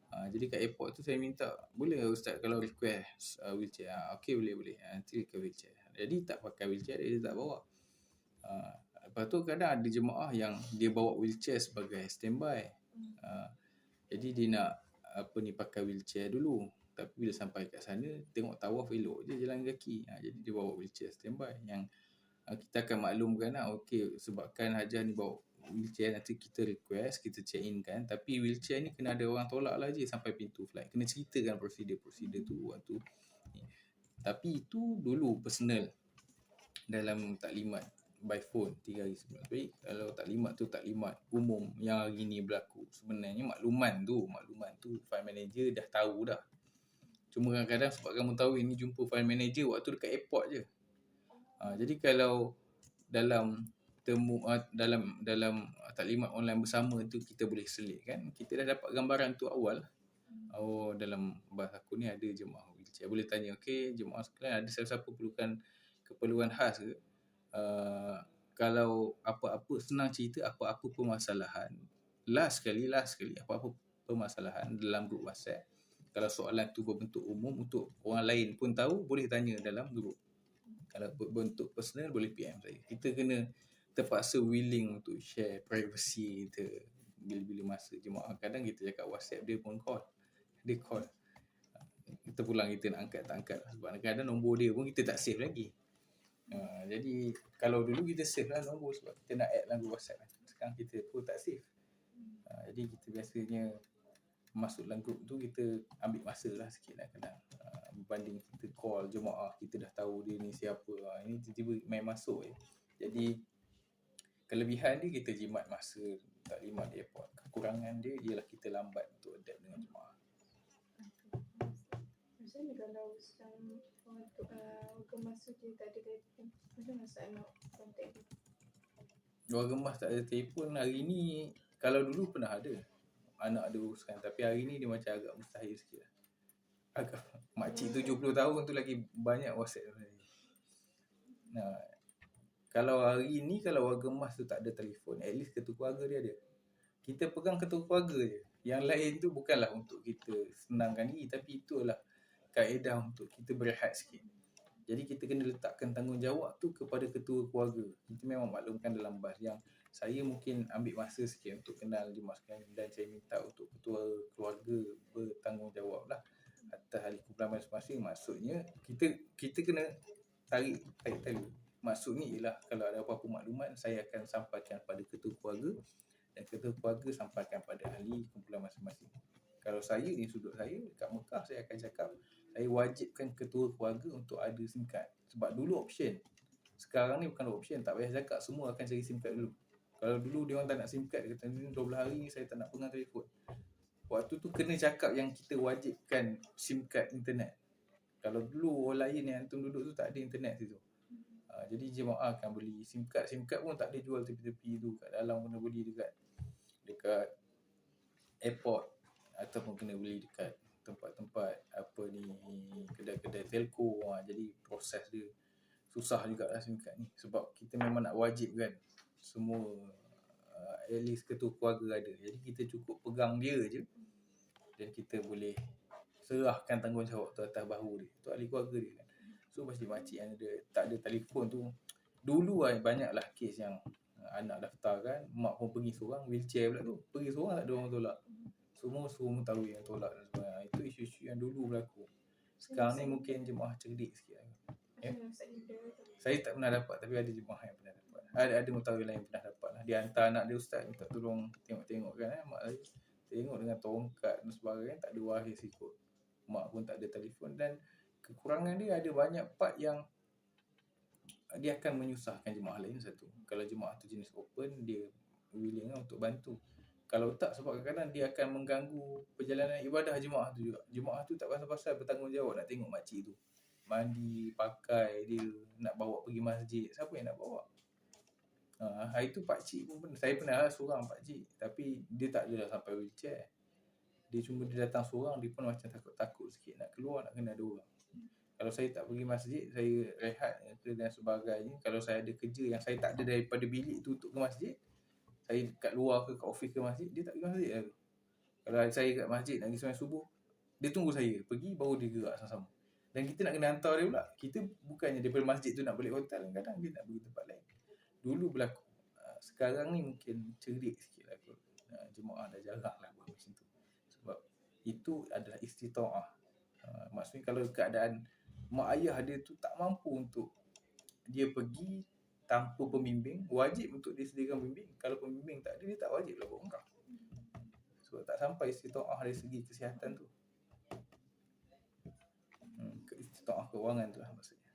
Jadi kat airport tu saya minta, boleh Ustaz kalau request wheelchair? Okey boleh. Nanti ke wheelchair. Jadi tak pakai wheelchair, dia tak bawa. Lepas tu kadang ada jemaah yang dia bawa wheelchair sebagai standby. Jadi dia nak pakai wheelchair dulu. Tapi bila sampai kat sana, tengok tawaf elok je jalan kaki. Jadi dia bawa wheelchair standby. Yang kita akan maklumkan okey, sebabkan Hajah ni bawa wheelchair, nanti kita request, kita check in kan. Tapi wheelchair ni kena ada orang tolak lah je sampai pintu flight. Kena ceritakan prosedur tu waktu ni. Tapi itu dulu personal dalam taklimat by phone 3 hari sebelum. Tapi kalau taklimat tu taklimat umum yang hari ni berlaku, sebenarnya makluman tu file manager dah tahu dah. Cuma kadang-kadang sebab kamu tahu ini jumpa file manager waktu dekat airport je. Jadi kalau dalam taklimat online bersama tu kita boleh selitkan, kita dah dapat gambaran tu awal. Oh dalam bahasa aku ni ada jemaah wheelchair. Boleh tanya, okey jemaah sekalian ada siapa-siapa perlukan keperluan khas ke? Kalau apa-apa, senang cerita apa-apa permasalahan. Last sekali apa-apa permasalahan dalam grup WhatsApp. Kalau soalan tu berbentuk umum untuk orang lain pun tahu, boleh tanya dalam grup. Kalau berbentuk personal boleh PM saya. Kita kena terpaksa willing untuk share privacy kita bila-bila masa jemaah. Kadang kita cakap WhatsApp, dia pun call. Dia call. Kita pulang kita nak angkat tak angkat. Sebab kadang-kadang nombor dia pun kita tak save lagi. Jadi kalau dulu kita save lah nombor sebab kita nak add dalam group WhatsApp. Sekarang kita pun tak save. Jadi kita biasanya masuk dalam group tu kita ambil masa lah sikit lah kadang. Berbanding kita call jemaah, kita dah tahu dia ni siapa. Ini tiba-tiba main masuk je. Jadi kelebihan dia kita jimat masa taklimat di airport. Kekurangan dia ialah kita lambat untuk adapt dengan jemaah. Maksudnya kalau untuk kemas dia tak ada telefon, macam mana saya nak contact dia? Orang kemas tak ada telefon hari ni. Kalau dulu pernah ada, anak ada uruskan, tapi hari ni dia macam agak mustahil sikit lah. Agak makcik 70 tahun tu lagi banyak WhatsApp lagi. Kalau hari ni kalau warga emas tu tak ada telefon, at least ketua keluarga dia ada. Kita pegang ketua keluarga je. Yang lain tu bukanlah untuk kita senangkan diri, tapi itulah kaedah untuk kita berehat sikit. Jadi kita kena letakkan tanggungjawab tu kepada ketua keluarga. Kita memang maklumkan dalam bas yang saya mungkin ambil masa sikit untuk kenal jemaah sekalian, dan saya minta untuk ketua keluarga bertanggungjawab lah atas ahli kumpulan masing-masing. Maksudnya kita kena tarik. Maksud ni ialah kalau ada apa-apa maklumat saya akan sampaikan pada ketua keluarga, dan ketua keluarga sampaikan pada ahli kumpulan masing-masing. Kalau saya ni sudut saya dekat Mekah, saya akan cakap saya wajibkan ketua keluarga untuk ada SIM card. Sebab dulu option. Sekarang ni bukan option, tak payah cakap, semua akan cari SIM card dulu. Kalau dulu dia orang tak nak SIM card, dia kata ni 12 hari saya tak nak pegang telefon. Waktu tu kena cakap yang kita wajibkan SIM card internet. Kalau dulu orang lain yang antum duduk tu tak ada internet situ. Jadi jemaah akan beli SIM card. SIM card pun tak ada jual tepi-tepi tu, kat dalam kena beli dekat airport, ataupun kena beli dekat tempat-tempat apa ni, kedai-kedai telco. Jadi proses dia susah jugalah SIM card ni, sebab kita memang nak wajibkan semua at least ketua keluarga ada. Jadi kita cukup pegang dia je dan kita boleh serahkan tanggungjawab tu atas bahu dia. Tu ahli keluarga dia kan. So pasti makcik yang ada, tak ada telefon tu, dulu banyaklah kes yang anak daftar kan, mak pun pergi seorang, wheelchair pula tu, pergi seorang tak ada orang tolak, semua suruh mengetahui yang tolak dan sebagainya. Itu isu-isu yang dulu berlaku. Sekarang ni mungkin jemaah cerdik sikit. Saya tak pernah dapat, tapi ada jemaah yang pernah dapat. Ada mengetahui lain pernah dapat lah. Dia hantar anak dia, ustaz minta tolong tengok-tengok kan, mak saya tengok dengan tongkat dan sebagainya, tak ada waris ikut. Mak pun tak ada telefon, dan kekurangan dia ada banyak part yang dia akan menyusahkan jemaah lain. Satu, kalau jemaah tu jenis open, dia willing untuk bantu. Kalau tak, sebab kadang-kadang dia akan mengganggu perjalanan ibadah jemaah tu juga. Jemaah tu tak pasal-pasal bertanggungjawab nak tengok makcik tu mandi, pakai, dia nak bawa pergi masjid. Siapa yang nak bawa? Hari tu pakcik pun saya pernah seorang pakcik, tapi dia tak adalah sampai wheelchair. Dia cuma dia datang seorang, dia pun macam takut-takut sikit nak keluar, nak kena ada orang. Kalau saya tak pergi masjid, saya rehat dan sebagainya. Kalau saya ada kerja yang saya tak ada daripada bilik tu untuk ke masjid, saya kat luar ke kat office ke masjid, dia tak pergi masjid lah. Kalau saya kat masjid nak pergi sembahyang subuh, dia tunggu saya pergi, baru dia gerak sama-sama. Dan kita nak kena hantar dia pula. Kita bukannya daripada masjid tu nak balik hotel, kadang dia nak pergi tempat lain. Dulu berlaku. Sekarang ni mungkin cerdik sikit lah kot. Jemaah dah jarang lah buat macam tu. Sebab itu adalah istita'ah. Maksudnya kalau keadaan mak ayah dia tu tak mampu untuk dia pergi tanpa pembimbing, wajib untuk dia sediakan pembimbing. Kalau pembimbing tak ada, dia tak wajib lah buat umrah. Sebab tak sampai istita'ah dari segi kesihatan tu. Istita'ah kewangan tu lah maksudnya.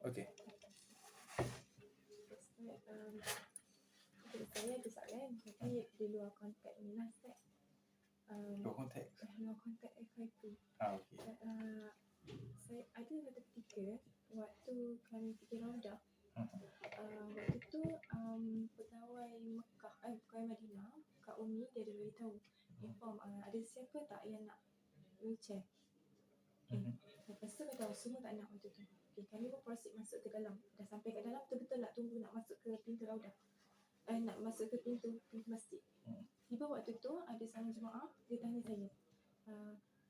Okey. Saya ada soalan, tapi di luar konteks ni lah Ustaz. Luar konteks? Luar konteks FYP. Okey. Saya ada satu ketika waktu kami pergi Raudah. Waktu tu pegawai Mekah, pegawai Madinah, Kak Umi, dia ada beritahu, inform ada siapa tak yang nak wheelchair. Lepas tu kata semua tak nak waktu tu. Kami pun proceed masuk ke dalam. Dah sampai kat dalam, betul-betul nak tunggu nak masuk ke pintu Raudah. Nak masuk ke pintu masjid. Tiba waktu tu ada seorang jemaah, dia tanya saya,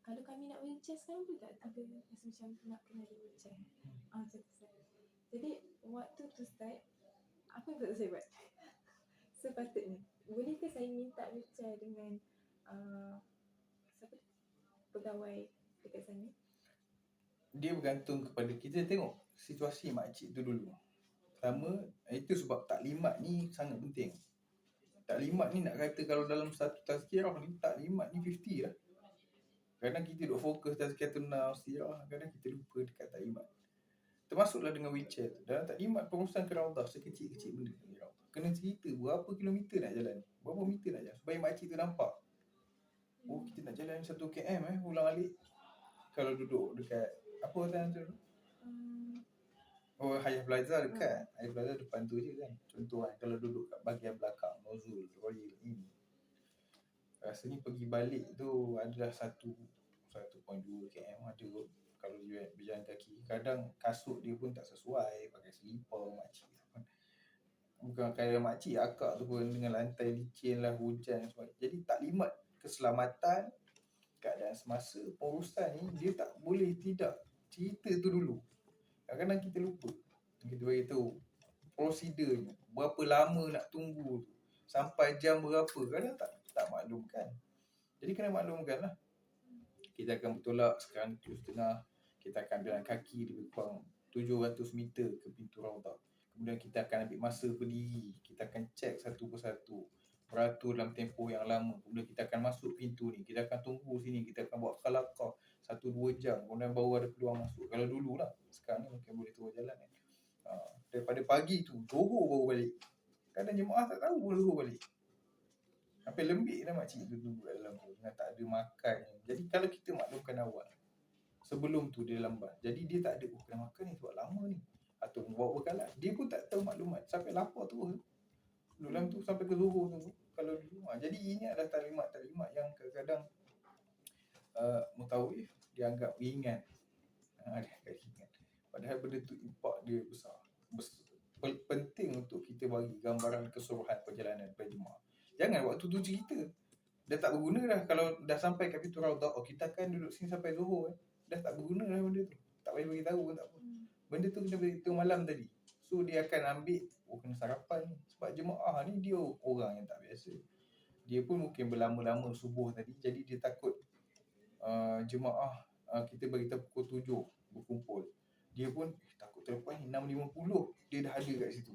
kalau kami nak wheelchair sekarang boleh tak? Ada rasa macam nak kena ada wheelchair. Macam tu. Jadi waktu tu Ustaz, apa yang patut saya buat? Sepatutnya, bolehkah saya minta wheelchair dengan siapa pegawai dekat sana? Dia bergantung kepada kita. Tengok situasi makcik tu dulu. Pertama, itu sebab taklimat ni sangat penting. Taklimat ni nak kata kalau dalam satu tazkirah ni, taklimat ni 50 lah. Kadang kita duk fokus tazkiyatun nafs, kadang kita lupa dekat taklimat. Termasuklah dengan wheelchair tu. Dalam taklimat pengurusan ke Raudah, sekecil-kecil benda ni Raudah, kena cerita berapa kilometer nak jalan, berapa meter nak jalan, supaya makcik tu nampak. Oh, kita nak jalan 1 km ulang alik. Kalau duduk dekat apa hotel tu? Oh, Hayat Plaza dekat. Hayat Plaza depan tu je kan. Contoh kan, kalau duduk kat bahagian belakang Nozul, Royal ini, rasanya pergi balik tu adalah 1.2 km ada kot. Kalau dia berjalan kaki, kadang kasut dia pun tak sesuai, pakai selipar makcik tu kan. Bukan kaya makcik, akak tu pun dengan lantai licin lah, hujan dan sebagainya. Jadi taklimat keselamatan, keadaan semasa pengurusan ni, dia tak boleh tidak cerita tu dulu. Kadang-kadang kita lupa. Kita beritahu prosedurnya, berapa lama nak tunggu tu, sampai jam berapa, kadang tak maklumkan. Jadi kena maklumkan lah. Kita akan bertolak sekarang 7.30, kita akan jalan kaki lebih kurang 700 meter ke pintu Raudah. Kemudian kita akan ambil masa berdiri, kita akan cek satu persatu, beratur dalam tempoh yang lama. Kemudian kita akan masuk pintu ni, kita akan tunggu sini, kita akan buat khalaqah 1-2 jam, kemudian baru ada peluang masuk. Kalau dulu lah, sekarang ni mungkin boleh turun jalan kan. Daripada pagi tu, Zohor baru balik. Kadang jemaah tak tahu pun Zohor balik. Sampai lembik dah makcik tu duduk dalam tu, dengan tak ada makan. Jadi kalau kita maklumkan awal, sebelum tu dia lambat. Jadi dia tak ada, kena makan ni sebab lama ni. Atau bawa bekalan. Dia pun tak tahu maklumat. Sampai lapar terus. Duduk dalam tu sampai ke Zohor tu. Kalau dulu. Jadi ini adalah taklimat-taklimat yang kadang-kadang mutawif dianggap ringan. Dianggap ringan. Padahal benda tu impak dia besar. Penting untuk kita bagi gambaran keseluruhan perjalanan berjemaah. Jangan waktu tu cerita. Dah tak berguna dah. Kalau dah sampai kat pintu Raudah, kita akan duduk sini sampai Zohor. Dah tak berguna dah benda tu. Tak payah bagi tahu pun tak apa. Benda tu kena beritahu malam tadi. So dia akan ambil, kena sarapan ni. Sebab jemaah ni dia orang yang tak biasa. Dia pun mungkin berlama-lama subuh tadi. Jadi dia takut jemaah kita beritahu pukul 7 berkumpul. Dia pun takut terlepas ni 6.50 dia dah ada kat situ.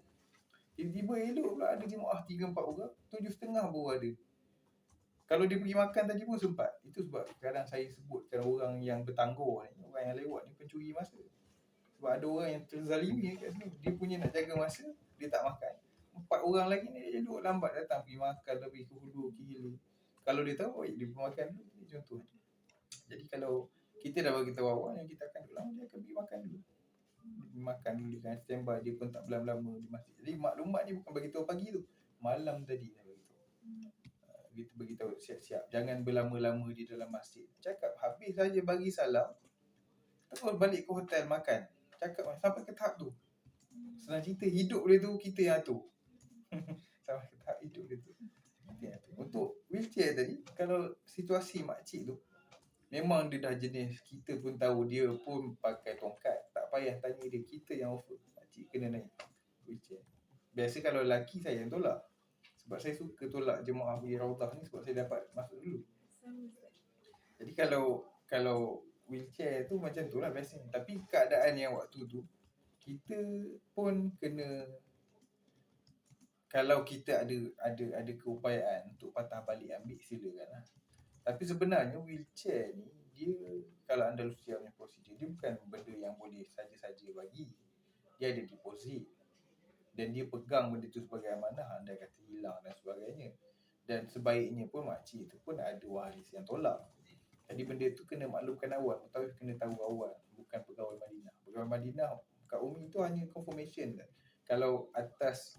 Tiba-tiba elok pula ada jemaah 3-4 orang, 7.30 baru ada. Kalau dia pergi makan tadi pun sempat. Itu sebab kadang saya sebutkan orang yang bertangguh ni, orang yang lewat ni pencuri masa. Sebab ada orang yang terzalimi kat sini. Dia punya nak jaga masa, dia tak makan. 4 orang lagi ni dia duduk lambat datang pergi makan, lebih ke hulu, ke hilir. Kalau dia tahu, dia pergi makan dulu. Ini contoh. Jadi kalau kita dah bagi tahu awal yang kita akan duduk lama, dia akan pergi makan dulu. Dia makan dulu dengan standby, dia pun tak berlama-lama di masjid. Jadi maklumat ni bukan bagi tahu pagi tu, malam tadi dah bagi tahu. Kita bagi tahu siap-siap, jangan berlama-lama di dalam masjid. Cakap habis saja bagi salam, terus balik ke hotel makan. Cakap sampai ke tahap tu. Senang cerita, hidup dia tu kita yang atur. Sampai ke tahap hidup dia tu kita yang atur. Untuk wheelchair tadi, kalau situasi makcik tu memang dia dah jenis, kita pun tahu dia pun pakai tongkat. Tak payah tanya dia, kita yang offer. Makcik kena naik wheelchair. Biasa kalau lelaki saya yang tolak. Sebab saya suka tolak jemaah pergi Raudah ni sebab saya dapat masuk dulu. Jadi kalau wheelchair tu macam tu lah biasanya. Tapi keadaan yang waktu tu, kita pun kena, kalau kita ada keupayaan untuk patah balik ambil, silakan lah. Tapi sebenarnya wheelchair ni, dia kalau Andalusia punya prosedur, dia bukan benda yang boleh saja-saja bagi. Dia ada deposit. Dan dia pegang benda tu sebagai amanah, andai kata hilang dan sebagainya. Dan sebaiknya pun makcik tu pun ada waris yang tolak. Jadi benda tu kena maklumkan awal. Mutawif kena tahu awal. Bukan pegawai Madinah. Pegawai Madinah kat Umi tu hanya confirmation kan. Kalau atas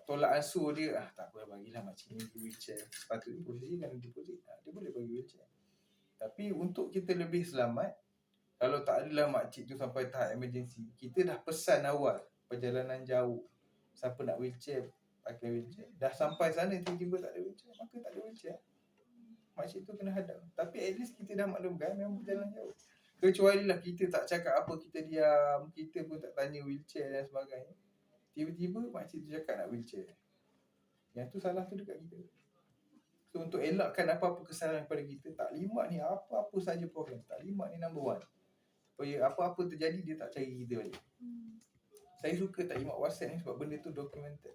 tolak ansur dia, tak apa, bagilah makcik ni wheelchair. Sepatutnya posisi kan deposit. Dia boleh bagi wheelchair. Tapi untuk kita lebih selamat, kalau tak adalah makcik tu sampai tahap emergency, kita dah pesan awal, perjalanan jauh, siapa nak wheelchair, pakai wheelchair. Dah sampai sana tiba-tiba tak ada wheelchair, maka tak ada wheelchair. Makcik tu kena hadap. Tapi at least kita dah maklumkan memang berjalan jauh. Kecuali lah kita tak cakap apa, kita diam, kita pun tak tanya wheelchair dan sebagainya. Tiba-tiba makcik tu cakap nak wheelchair. Yang tu salah tu dekat kita. So untuk elakkan apa-apa kesalahan pada kita, taklimat ni apa-apa saja problem. Taklimat ni number one. Supaya apa-apa terjadi dia tak cari kita balik. Saya suka taklimat WhatsApp ni sebab benda tu documented.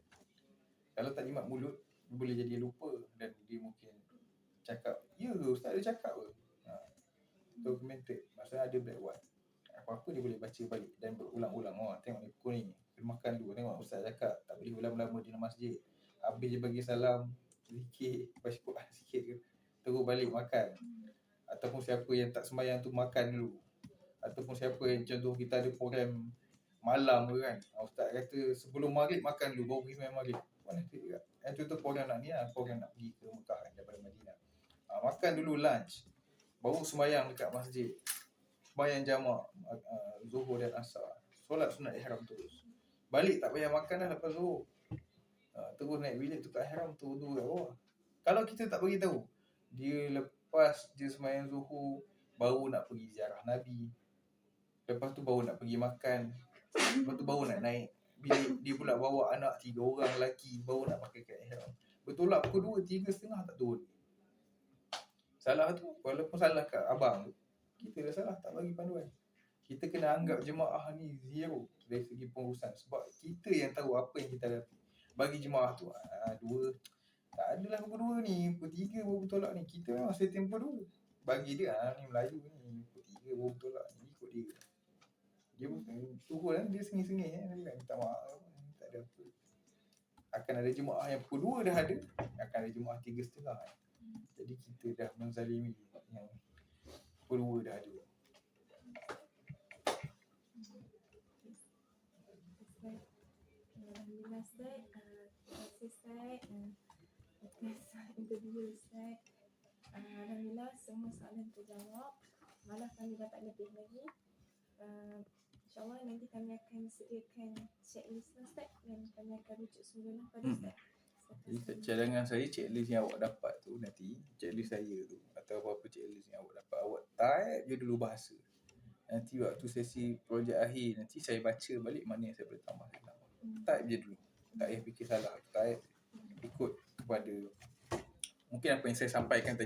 Kalau taklimat mulut, boleh jadi lupa dan dia mungkin cakap, ya ustaz ada cakap ke? Documented. Maksudnya ada black white. Apa-apa dia boleh baca balik dan berulang-ulang. Tengok ni pukul ni. Dia makan dulu. Tengok ustaz cakap tak boleh berlama-lama di masjid. Habis dia bagi salam, zikir, baca Quran sikit ke, terus balik makan. Ataupun siapa yang tak sembahyang tu makan dulu. Ataupun siapa yang contoh kita ada program malam ke kan, ustaz kata sebelum maghrib makan dulu baru pergi sembahyang maghrib. Mana tu? Yang contoh program nak ni lah, program nak pergi ke Mekah kan, daripada Madinah. Makan dulu lunch, baru sembahyang dekat masjid. Sembahyang jamak Zuhur dan Asar. Solat sunat ihram terus. Balik tak payah makan dah lepas Zuhur. Terus naik bilik tukar ihram, terus wudu kat bawah. Kalau kita tak bagi tahu, dia lepas dia sembahyang Zuhur baru nak pergi ziarah Nabi. Lepas tu baru nak pergi makan. Lepas tu baru nak naik bilik. Dia pula bawa anak 3 orang lelaki, baru nak pakai kat ihram. Betul lah pukul 2, 3.30 tak turun. Salah tu, walaupun salah kat abang tu, kita dah salah tak bagi panduan. Kita kena anggap jemaah ni zero dari segi pengurusan. Sebab kita yang tahu apa yang kita hadapi. Bagi jemaah tu, dua, tak adalah pukul 2 ni, pukul 3 baru bertolak ni. Kita memang setting pukul 2. Bagi dia, ni Melayu ni, pukul 3 baru bertolak ni, ikut dia. Dia turun kan, dia sengih-sengih dia minta maaf, tak ada apa. Akan ada jemaah yang pukul 2 dah ada, akan ada jemaah 3.30. Jadi kita dah menzalimi yang pukul 2 dah ada. Alhamdulillah Ustaz, terima kasih Ustaz atas interview Ustaz. Alhamdulillah semua soalan terjawab. Malah kami dapat lebih lagi. InsyaAllah nanti kami akan sediakan checklist Ustaz dan kami akan rujuk semula pada Ustaz. Jadi cadangan saya, checklist yang awak dapat tu nanti, checklist saya tu atau apa-apa checklist yang awak dapat, awak type je dulu bahasa. Nanti waktu sesi projek akhir, nanti saya baca balik mana yang saya boleh tambah. Type je dulu, tak payah fikir salah. Type ikut kepada mungkin apa yang saya sampaikan tadi.